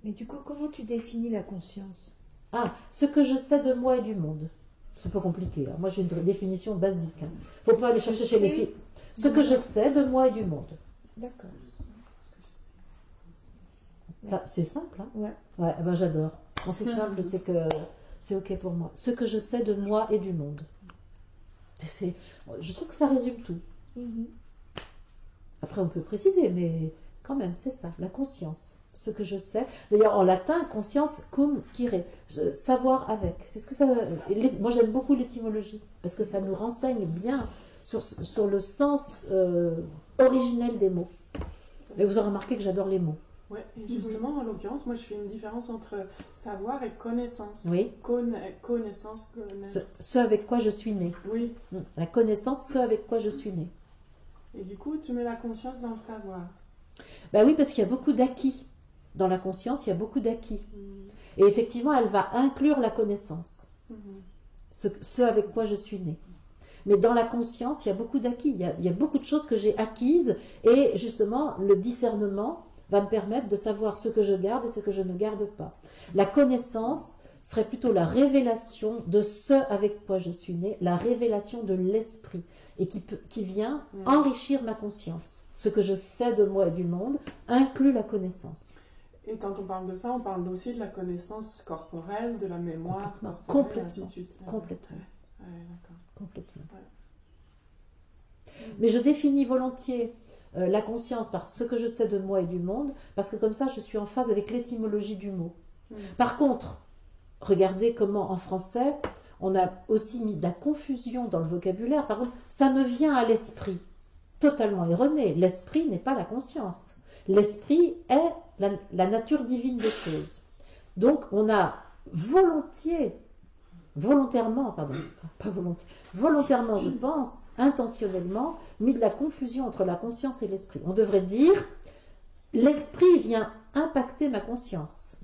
Mais du coup, comment tu définis la conscience? Ah, ce que je sais de moi et du monde. C'est pas compliqué. Hein. Moi, j'ai une définition basique. Il ne faut pas aller chercher chez les filles. Ce que je sais de moi et du monde. D'accord. C'est simple, hein? Ouais. Ouais, ben j'adore. Quand c'est simple, c'est que c'est ok pour moi. Ce que je sais de moi et du monde. Je trouve que ça résume tout. Après, on peut préciser, mais quand même, c'est ça, la conscience. Ce que je sais. D'ailleurs, en latin, conscience, cum scire, savoir avec. C'est ce que ça. Moi, j'aime beaucoup l'étymologie parce que ça nous renseigne bien sur le sens originel des mots. Et vous aurez remarqué que j'adore les mots. Oui, et justement, en l'occurrence, moi je fais une différence entre savoir et connaissance. Oui. Connaissance. Ce avec quoi je suis né. Oui. La connaissance, ce avec quoi je suis né. Et du coup, tu mets la conscience dans le savoir. Ben oui, parce qu'il y a beaucoup d'acquis. dans la conscience, il y a beaucoup d'acquis. Et effectivement, elle va inclure la connaissance, ce avec quoi je suis née. Mais dans la conscience, il y a beaucoup d'acquis, il y a beaucoup de choses que j'ai acquises, et justement, le discernement va me permettre de savoir ce que je garde et ce que je ne garde pas. La connaissance serait plutôt la révélation de ce avec quoi je suis née, la révélation de l'esprit, et qui vient enrichir ma conscience. Ce que je sais de moi et du monde inclut la connaissance. Et quand on parle de ça, on parle aussi de la connaissance corporelle, de la mémoire corporelle, Complètement. ainsi de suite. Complètement. Ouais, d'accord. Complètement. Ouais. Mais je définis volontiers la conscience par ce que je sais de moi et du monde, parce que comme ça, je suis en phase avec l'étymologie du mot. Par contre, regardez comment en français, on a aussi mis de la confusion dans le vocabulaire. Par exemple, ça me vient à l'esprit. Totalement erroné. L'esprit n'est pas la conscience. L'esprit est la nature divine des choses. Donc, on a volontairement, je pense, intentionnellement, mis de la confusion entre la conscience et l'esprit. On devrait dire, l'esprit vient impacter ma conscience.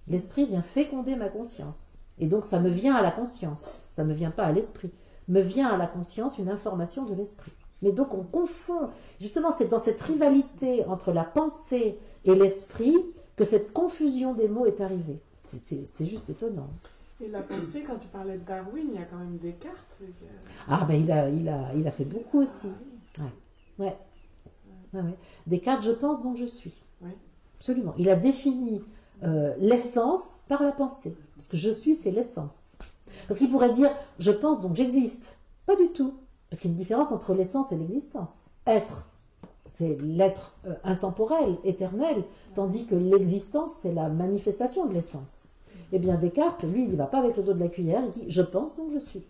L'esprit vient féconder ma conscience. Et donc, ça me vient à la conscience. Ça ne me vient pas à l'esprit. Me vient à la conscience une information de l'esprit. Mais donc, on confond. Justement, c'est dans cette rivalité entre la pensée et l'esprit que cette confusion des mots est arrivée. C'est juste étonnant. Et la pensée, quand tu parlais de Darwin, il y a quand même Descartes. Ah ben il a fait beaucoup aussi. Ouais. Descartes, je pense donc je suis. Oui. Absolument. Il a défini l'essence par la pensée. Parce que je suis, c'est l'essence. Parce qu'il pourrait dire je pense donc j'existe. Pas du tout. Parce qu'il y a une différence entre l'essence et l'existence. Être, c'est l'être intemporel, éternel, tandis que l'existence, c'est la manifestation de l'essence. Eh bien, Descartes, lui, il ne va pas avec le dos de la cuillère, il dit « je pense donc je suis ».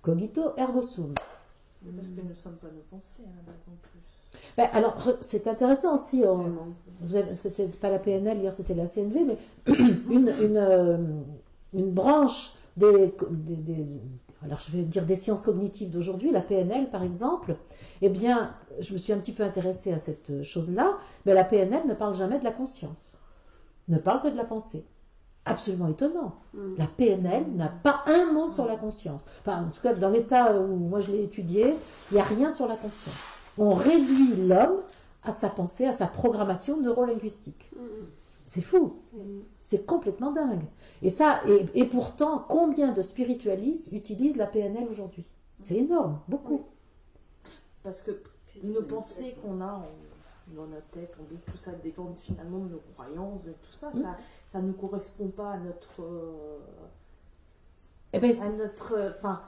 Cogito ergo sum. Parce que nous ne sommes pas nos pensées, hein, en plus. Ben, alors, c'est intéressant aussi, c'était pas la PNL, hier c'était la CNV, mais une branche alors je vais dire des sciences cognitives d'aujourd'hui, la PNL par exemple, eh bien, je me suis un petit peu intéressée à cette chose-là, mais la PNL ne parle jamais de la conscience, ne parle que de la pensée. Absolument étonnant. La PNL n'a pas un mot sur la conscience. Enfin, en tout cas, dans l'état où moi je l'ai étudié, il n'y a rien sur la conscience. On réduit l'homme à sa pensée, à sa programmation neurolinguistique. C'est fou. C'est complètement dingue. Et ça, et pourtant, combien de spiritualistes utilisent la PNL aujourd'hui? C'est énorme, beaucoup. Parce que nos pensées qu'on a dans notre tête, tout ça dépend finalement de nos croyances, de tout ça. Ça ne correspond pas à notre...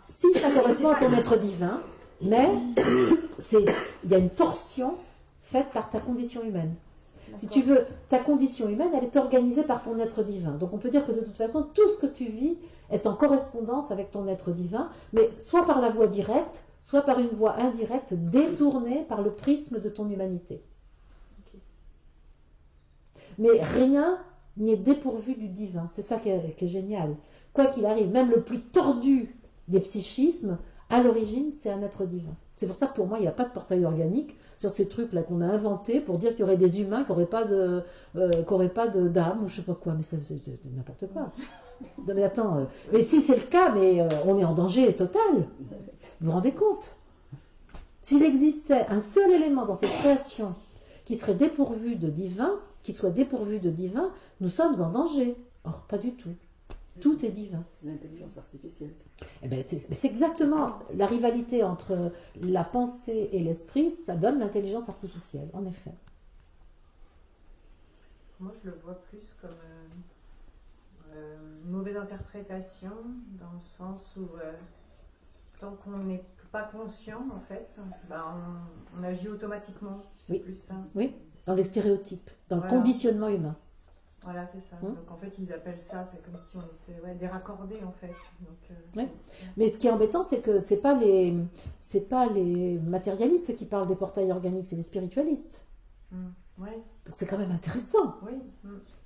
Si, ça correspond à ton être divin, mais il y a une torsion faite par ta condition humaine. Si tu veux, ta condition humaine, elle est organisée par ton être divin. Donc on peut dire que de toute façon, tout ce que tu vis est en correspondance avec ton être divin, mais soit par la voie directe, soit par une voie indirecte, détournée par le prisme de ton humanité. Mais rien n'est dépourvu du divin. C'est ça qui est génial. Quoi qu'il arrive, même le plus tordu des psychismes, à l'origine, c'est un être divin. C'est pour ça que pour moi, il n'y a pas de portail organique sur ces trucs-là qu'on a inventés pour dire qu'il y aurait des humains qui n'auraient pas d'âme ou je ne sais pas quoi. Mais c'est n'importe quoi. Non mais attends, mais si c'est le cas, mais on est en danger total. Vous vous rendez compte? S'il existait un seul élément dans cette création qui serait dépourvu de divin, nous sommes en danger. Or, pas du tout. Tout est divin. C'est l'intelligence artificielle. Eh ben, c'est exactement la rivalité entre la pensée et l'esprit, ça donne l'intelligence artificielle, en effet. Moi, je le vois plus comme une mauvaise interprétation, dans le sens où tant qu'on n'est pas conscient, en fait, on agit automatiquement. Oui. Plus ça. Oui, dans les stéréotypes, dans le conditionnement humain. Voilà, c'est ça. Donc en fait, ils appellent ça, c'est comme si on était des raccordés en fait. Donc, Mais ce qui est embêtant, c'est que c'est pas les matérialistes qui parlent des portails organiques, c'est les spiritualistes. Ouais. Donc c'est quand même intéressant. Oui.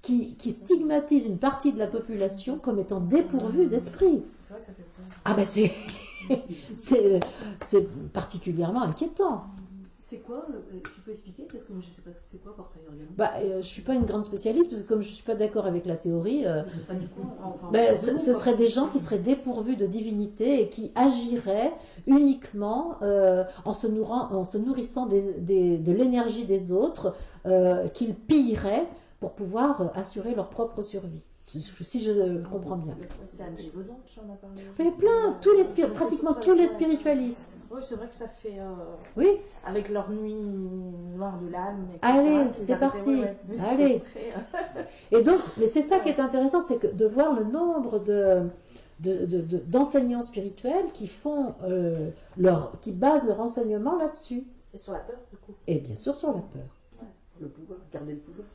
Qui stigmatisent une partie de la population comme étant dépourvue d'esprit. C'est vrai que ça fait peur. Ah ben c'est particulièrement inquiétant. C'est quoi tu peux expliquer? Parce que moi, je ne sais pas ce que c'est quoi portail organique. Je ne suis pas une grande spécialiste, parce que comme je ne suis pas d'accord avec la théorie, Ça dit quoi enfin, ce seraient des gens qui seraient dépourvus de divinité et qui agiraient uniquement en se nourrissant de l'énergie des autres, qu'ils pilleraient pour pouvoir assurer leur propre survie. Si je comprends bien. C'est Anne Gévaudan qui en a parlé. Il y a plein, pratiquement tous les spiritualistes. Oui, c'est vrai que ça fait. Oui. Avec leur nuit noire de l'âme. etc., Allez, qu'ils c'est arrivaient, parti. ouais, Allez. très, Et donc, mais c'est ça qui est intéressant, c'est de voir le nombre d'enseignants spirituels qui font qui basent leur enseignement là-dessus. Et sur la peur, du coup. Et bien sûr sur la peur. Le pouvoir, garder le pouvoir.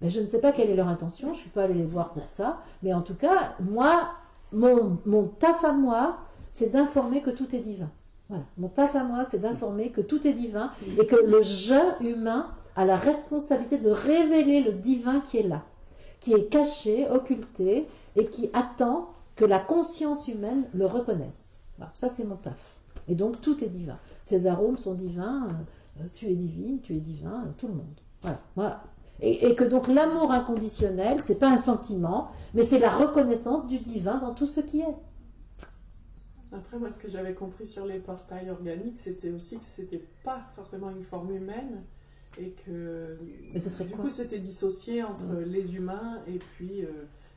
Ben, je ne sais pas quelle est leur intention, je ne suis pas allée les voir pour ça, mais en tout cas, moi, mon taf à moi, c'est d'informer que tout est divin. Voilà. Mon taf à moi, c'est d'informer que tout est divin et que le je humain a la responsabilité de révéler le divin qui est là, qui est caché, occulté et qui attend que la conscience humaine le reconnaisse. Voilà. Ça, c'est mon taf. Et donc, tout est divin. Ces arômes sont divins, tu es divine, tu es divin, tout le monde. Voilà. Moi, et que donc l'amour inconditionnel, c'est pas un sentiment, mais c'est la reconnaissance du divin dans tout ce qui est. Après, moi, ce que j'avais compris sur les portails organiques, c'était aussi que c'était pas forcément une forme humaine et que Mais ce serait du quoi? coup, c'était dissocié entre les humains et puis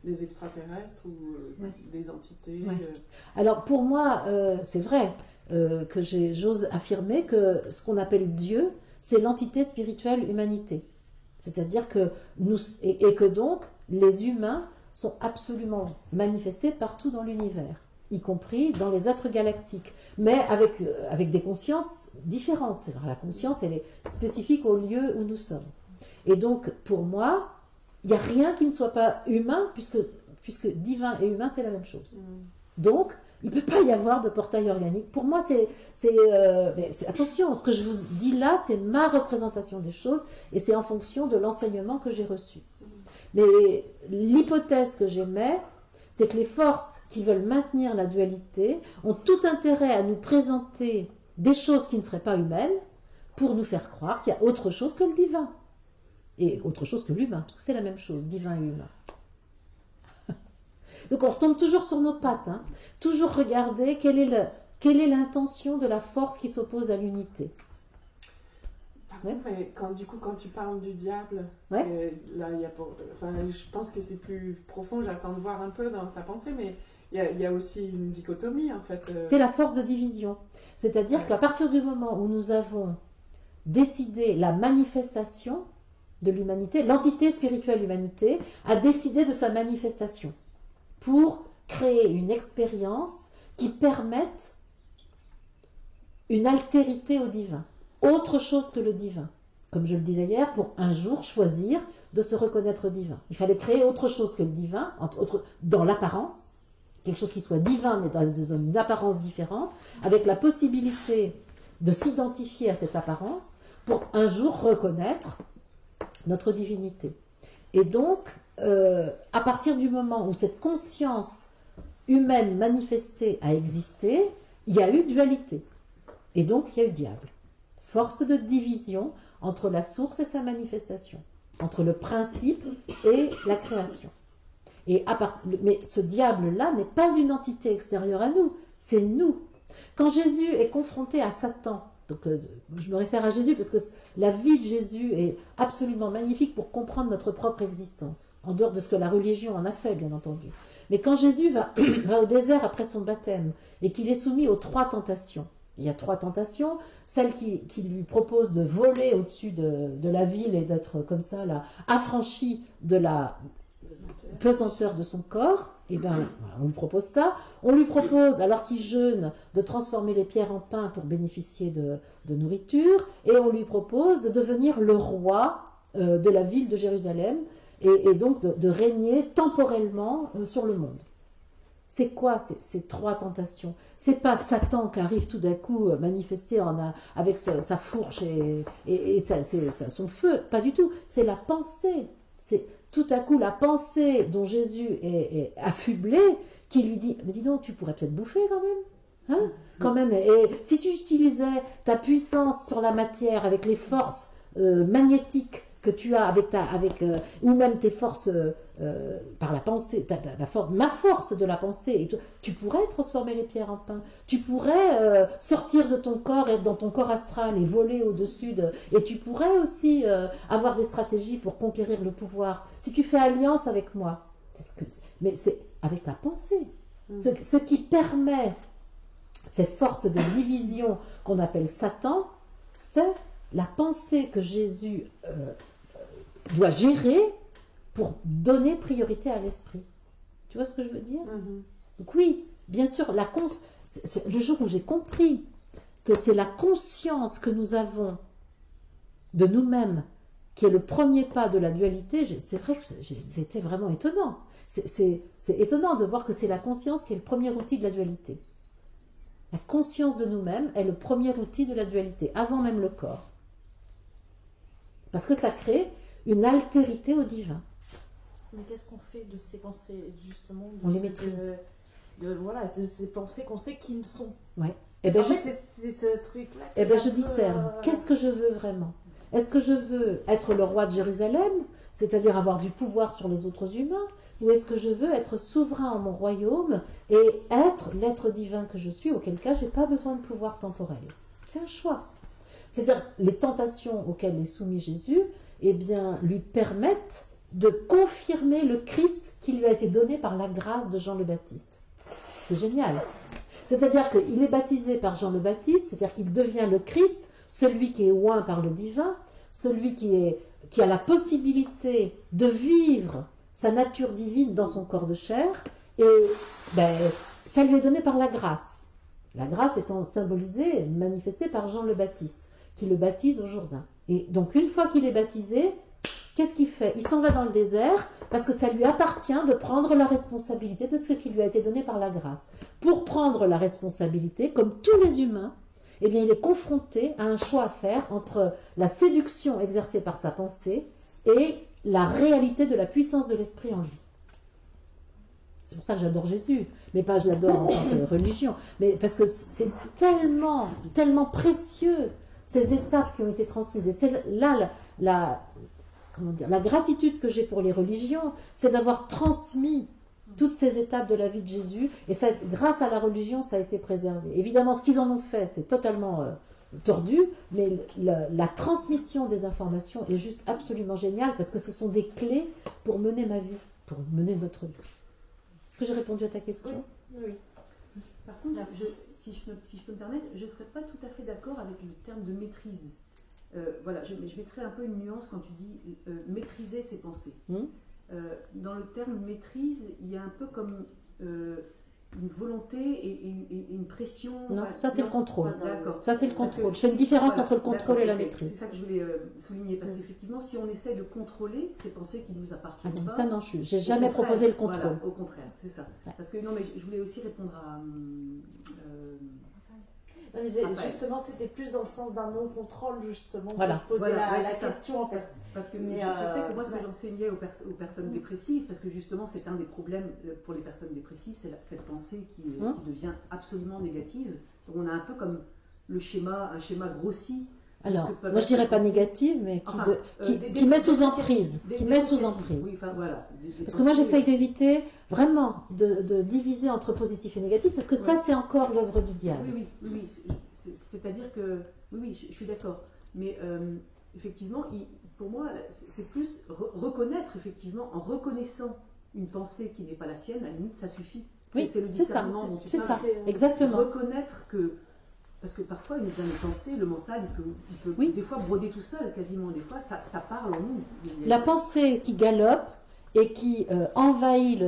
les extraterrestres ou des entités. Ouais. Alors pour moi, c'est vrai que j'ose affirmer que ce qu'on appelle Dieu, c'est l'entité spirituelle humanité. C'est-à-dire que nous, et que donc les humains sont absolument manifestés partout dans l'univers, y compris dans les êtres galactiques, mais avec des consciences différentes. Alors, la conscience, elle est spécifique au lieu où nous sommes. Et donc, pour moi, il n'y a rien qui ne soit pas humain, puisque divin et humain, c'est la même chose. Donc, il ne peut pas y avoir de portail organique. Pour moi, attention, ce que je vous dis là, c'est ma représentation des choses, et c'est en fonction de l'enseignement que j'ai reçu. Mais l'hypothèse que j'émets, c'est que les forces qui veulent maintenir la dualité ont tout intérêt à nous présenter des choses qui ne seraient pas humaines pour nous faire croire qu'il y a autre chose que le divin. Et autre chose que l'humain, parce que c'est la même chose, divin et humain. Donc on retombe toujours sur nos pattes, hein. Toujours regarder quelle est l'intention de la force qui s'oppose à l'unité. Ouais. Mais quand tu parles du diable, là, je pense que c'est plus profond, j'attends de voir un peu dans ta pensée, mais il y a aussi une dichotomie en fait. C'est la force de division. C'est-à-dire qu'à partir du moment où nous avons décidé la manifestation de l'humanité, l'entité spirituelle humanité a décidé de sa manifestation pour créer une expérience qui permette une altérité au divin. Autre chose que le divin. Comme je le disais hier, pour un jour choisir de se reconnaître divin. Il fallait créer autre chose que le divin, dans l'apparence, quelque chose qui soit divin mais dans une apparence différente, avec la possibilité de s'identifier à cette apparence pour un jour reconnaître notre divinité. Et donc, à partir du moment où cette conscience humaine manifestée a existé, il y a eu dualité. Et donc, il y a eu diable. Force de division entre la source et sa manifestation, entre le principe et la création. Mais ce diable-là n'est pas une entité extérieure à nous, c'est nous. Quand Jésus est confronté à Satan, donc je me réfère à Jésus parce que la vie de Jésus est absolument magnifique pour comprendre notre propre existence, en dehors de ce que la religion en a fait, bien entendu. Mais quand Jésus va au désert après son baptême et qu'il est soumis aux 3 tentations, il y a 3 tentations, celle qui lui propose de voler au-dessus de la ville et d'être comme ça, là, affranchi de la pesanteur de son corps, et bien on lui propose ça. On lui propose, alors qu'il jeûne, de transformer les pierres en pain pour bénéficier de nourriture, et on lui propose de devenir le roi de la ville de Jérusalem, et donc de régner temporellement sur le monde. C'est quoi ces 3 tentations? C'est pas Satan qui arrive tout d'un coup manifesté avec sa fourche et son feu, pas du tout. C'est la pensée. C'est tout à coup la pensée dont Jésus est affublé qui lui dit « Mais dis donc, tu pourrais peut-être bouffer quand même. Hein, quand même. Et si tu utilisais ta puissance sur la matière avec les forces magnétiques que tu as ou même tes forces par la pensée, ma force de la pensée, et tu pourrais transformer les pierres en pain. Tu pourrais sortir de ton corps, être dans ton corps astral et voler au-dessus et tu pourrais aussi avoir des stratégies pour conquérir le pouvoir. Si tu fais alliance avec moi, mais c'est avec la pensée. Ce qui permet ces forces de division qu'on appelle Satan, c'est la pensée que Jésus doit gérer pour donner priorité à l'esprit. Tu vois ce que je veux dire? Donc oui, bien sûr, le jour où j'ai compris que c'est la conscience que nous avons de nous-mêmes qui est le premier pas de la dualité, c'est vrai que c'était vraiment étonnant. C'est étonnant de voir que c'est la conscience qui est le premier outil de la dualité. La conscience de nous-mêmes est le premier outil de la dualité, avant même le corps. Parce que ça crée une altérité au divin. Mais qu'est-ce qu'on fait de ces pensées, justement? On les maîtrise. De ces pensées qu'on sait qui ne sont. Ouais. Et ben c'est ce truc-là. Et ben je discerne. Qu'est-ce que je veux vraiment? Est-ce que je veux être le roi de Jérusalem, c'est-à-dire avoir du pouvoir sur les autres humains, ou est-ce que je veux être souverain en mon royaume et être l'être divin que je suis, auquel cas je n'ai pas besoin de pouvoir temporel? C'est un choix. C'est-à-dire les tentations auxquelles est soumis Jésus, eh bien, lui permettent de confirmer le Christ qui lui a été donné par la grâce de Jean le Baptiste. C'est génial. C'est-à-dire qu'il est baptisé par Jean le Baptiste, c'est-à-dire qu'il devient le Christ, celui qui est oint par le divin, celui qui a la possibilité de vivre sa nature divine dans son corps de chair, et ça lui est donné par la grâce. La grâce étant symbolisée, manifestée par Jean le Baptiste, qui le baptise au Jourdain. Et donc une fois qu'il est baptisé, qu'est-ce qu'il fait? Il s'en va dans le désert parce que ça lui appartient de prendre la responsabilité de ce qui lui a été donné par la grâce. Pour prendre la responsabilité, comme tous les humains, eh bien, il est confronté à un choix à faire entre la séduction exercée par sa pensée et la réalité de la puissance de l'esprit en lui. C'est pour ça que j'adore Jésus, mais pas je l'adore en tant que religion, mais parce que c'est tellement, tellement précieux ces étapes qui ont été transmises. Et c'est là la gratitude que j'ai pour les religions, c'est d'avoir transmis toutes ces étapes de la vie de Jésus, et ça, grâce à la religion, ça a été préservé. Évidemment, ce qu'ils en ont fait, c'est totalement tordu, mais la transmission des informations est juste absolument géniale, parce que ce sont des clés pour mener ma vie, pour mener notre vie. Est-ce que j'ai répondu à ta question? Oui. Par contre, si je peux me permettre, je ne serais pas tout à fait d'accord avec le terme de maîtrise. Voilà, je mettrais un peu une nuance quand tu dis maîtriser ses pensées. Dans le terme maîtrise, il y a un peu comme une volonté et une pression. Non, ça c'est le contrôle. D'accord. Ça c'est le contrôle. Je fais une différence entre le contrôle et la maîtrise. C'est ça que je voulais souligner, parce qu'effectivement, si on essaie de contrôler ces pensées qui nous appartiennent pas. Ça non, j'ai jamais proposé le contrôle. Voilà, au contraire, c'est ça. Ouais. Parce que non, mais je voulais aussi répondre à. Non, mais justement, c'était plus dans le sens d'un non-contrôle, justement, voilà. pour poser la question. Parce que je sais que moi, ce que j'enseignais aux personnes dépressives, parce que justement, c'est un des problèmes pour les personnes dépressives, c'est cette pensée qui devient absolument négative. Donc, on a un peu comme un schéma grossi. Alors, moi je dirais pas négative, mais qui met sous emprise. Qui met sous emprise. Oui, enfin, voilà. Parce que moi j'essaye d'éviter vraiment de diviser entre positif et négatif, parce que ça c'est encore l'œuvre du diable. Oui. C'est-à-dire que, oui, je suis d'accord. Mais effectivement, pour moi, c'est plus reconnaître, effectivement, en reconnaissant une pensée qui n'est pas la sienne, à la limite, ça suffit. Oui, c'est le discernement. C'est ça, exactement. Reconnaître que. Parce que parfois, il nous vient des pensées, le mental, il peut des fois broder tout seul, quasiment. Des fois, ça parle en nous. La pensée qui galope et qui envahit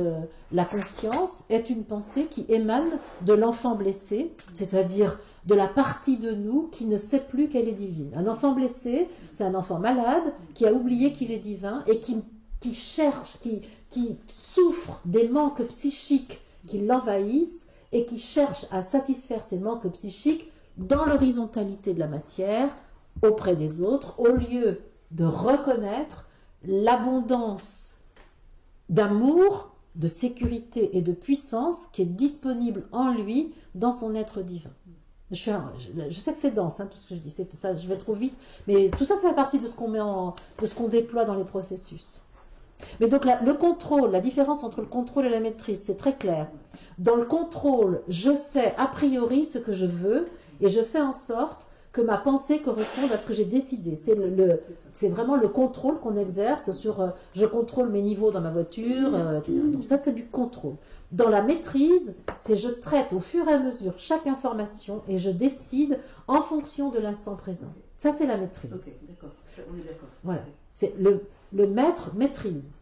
la conscience est une pensée qui émane de l'enfant blessé, c'est-à-dire de la partie de nous qui ne sait plus qu'elle est divine. Un enfant blessé, c'est un enfant malade qui a oublié qu'il est divin et qui cherche, qui souffre des manques psychiques qui l'envahissent et qui cherche à satisfaire ces manques psychiques dans l'horizontalité de la matière, auprès des autres, au lieu de reconnaître l'abondance d'amour de sécurité et de puissance qui est disponible en lui dans son être divin. Je sais que c'est dense, hein, tout ce que je dis, ça, je vais trop vite, mais tout ça, ça fait partie de ce qu'on déploie dans les processus. Mais donc le contrôle, la différence entre le contrôle et la maîtrise, c'est très clair. Dans le contrôle, je sais a priori ce que je veux et je fais en sorte que ma pensée corresponde à ce que j'ai décidé. C'est vraiment le contrôle qu'on exerce sur je contrôle mes niveaux dans ma voiture, etc. Donc ça, c'est du contrôle. Dans la maîtrise, c'est je traite au fur et à mesure chaque information et je décide en fonction de l'instant présent. Ça, c'est la maîtrise. Ok, d'accord. On est d'accord. Voilà. C'est le maître maîtrise.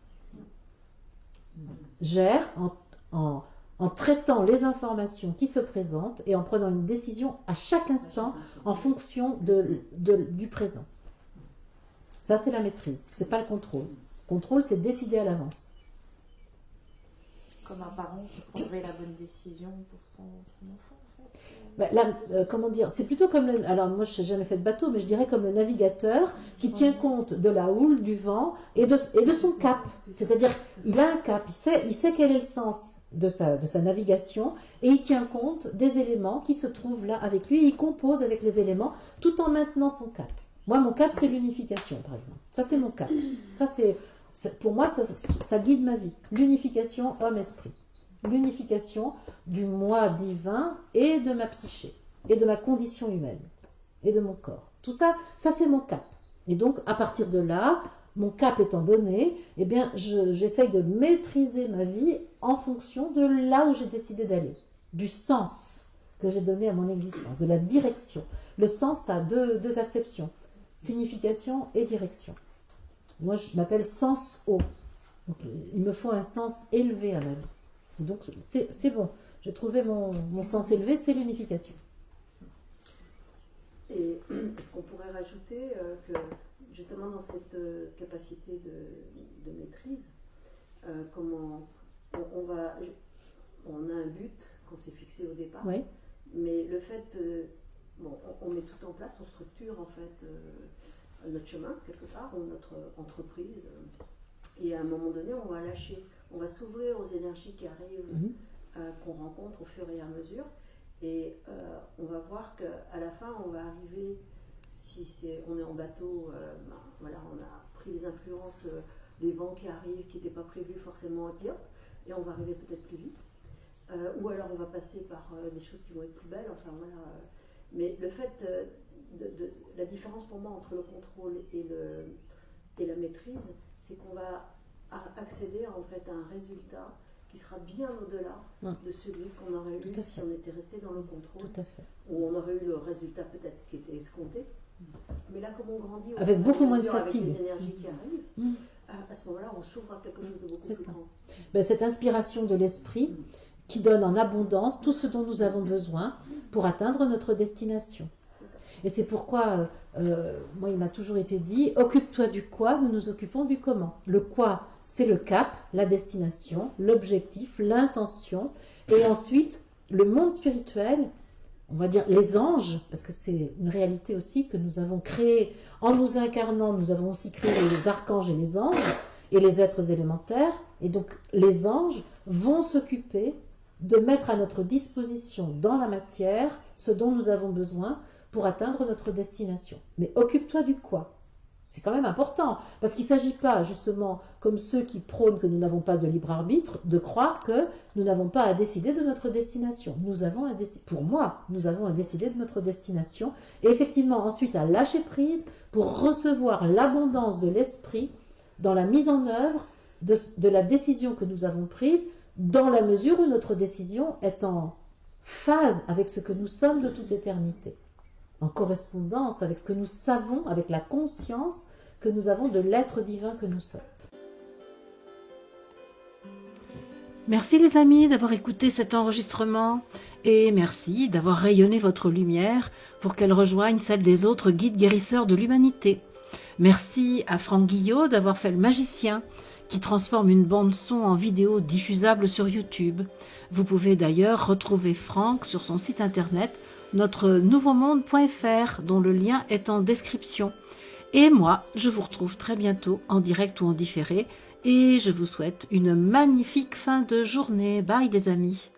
Gère en traitant les informations qui se présentent et en prenant une décision à chaque instant en fonction du présent. Ça, c'est la maîtrise. C'est pas le contrôle. Le contrôle, c'est décider à l'avance. Comme un parent qui prendrait la bonne décision pour son enfant, en fait. Comment dire, c'est plutôt comme alors moi je n'ai jamais fait de bateau, mais je dirais comme le navigateur qui tient compte de la houle, du vent et de son cap. C'est-à-dire, il a un cap, il sait quel est le sens de sa navigation et il tient compte des éléments qui se trouvent là avec lui et il compose avec les éléments tout en maintenant son cap. Moi, mon cap, c'est l'unification, par exemple. Ça, c'est mon cap. Ça, pour moi, ça guide ma vie. L'unification homme-esprit. L'unification du moi divin et de ma psyché, et de ma condition humaine, et de mon corps. Tout ça, c'est mon cap. Et donc, à partir de là, mon cap étant donné, eh bien, j'essaye de maîtriser ma vie en fonction de là où j'ai décidé d'aller, du sens que j'ai donné à mon existence, de la direction. Le sens a deux acceptions, signification et direction. Moi, je m'appelle sens haut. Donc, il me faut un sens élevé à ma vie. Donc c'est bon, j'ai trouvé mon sens élevé, c'est l'unification. Et est-ce qu'on pourrait rajouter que justement dans cette capacité de maîtrise, comment on a un but qu'on s'est fixé au départ, oui. Mais le fait, on met tout en place, on structure en fait notre chemin quelque part, ou notre entreprise, et à un moment donné on va lâcher. On va s'ouvrir aux énergies qui arrivent, qu'on rencontre au fur et à mesure. Et on va voir qu'à la fin, on va arriver, on est en bateau, voilà, on a pris les influences, les vents qui arrivent, qui n'étaient pas prévus forcément, et on va arriver peut-être plus vite. Ou alors on va passer par des choses qui vont être plus belles, enfin voilà. Mais le fait la différence pour moi entre le contrôle et la maîtrise, c'est qu'on va accéder en fait à un résultat qui sera bien au-delà de celui qu'on aurait eu si on était resté dans le contrôle. Tout à fait. Ou on aurait eu le résultat peut-être qui était escompté. Mais là, comme on grandit, avec beaucoup moins de fatigue, avec les énergies qui arrivent, à ce moment-là, on s'ouvre à quelque chose de beaucoup plus grand. Ben, cette inspiration de l'esprit qui donne en abondance tout ce dont nous avons besoin pour atteindre notre destination. Et c'est pourquoi, moi, il m'a toujours été dit, occupe-toi du quoi, nous nous occupons du comment. Le quoi, c'est le cap, la destination, l'objectif, l'intention, et ensuite, le monde spirituel, on va dire les anges, parce que c'est une réalité aussi que nous avons créée, en nous incarnant, nous avons aussi créé les archanges et les anges, et les êtres élémentaires, et donc les anges vont s'occuper de mettre à notre disposition dans la matière ce dont nous avons besoin pour atteindre notre destination. Mais occupe-toi du quoi. C'est quand même important, parce qu'il ne s'agit pas, justement, comme ceux qui prônent que nous n'avons pas de libre arbitre, de croire que nous n'avons pas à décider de notre destination. Nous avons pour moi, nous avons à décider de notre destination, et effectivement, ensuite, à lâcher prise pour recevoir l'abondance de l'esprit dans la mise en œuvre de la décision que nous avons prise, dans la mesure où notre décision est en phase avec ce que nous sommes de toute éternité, en correspondance avec ce que nous savons, avec la conscience que nous avons de l'être divin que nous sommes. Merci les amis d'avoir écouté cet enregistrement et merci d'avoir rayonné votre lumière pour qu'elle rejoigne celle des autres guides guérisseurs de l'humanité. Merci à Franck Guillot d'avoir fait le magicien qui transforme une bande-son en vidéo diffusable sur YouTube. Vous pouvez d'ailleurs retrouver Franck sur son site internet notre-nouveau-monde.fr dont le lien est en description. Et moi, je vous retrouve très bientôt en direct ou en différé et je vous souhaite une magnifique fin de journée. Bye les amis.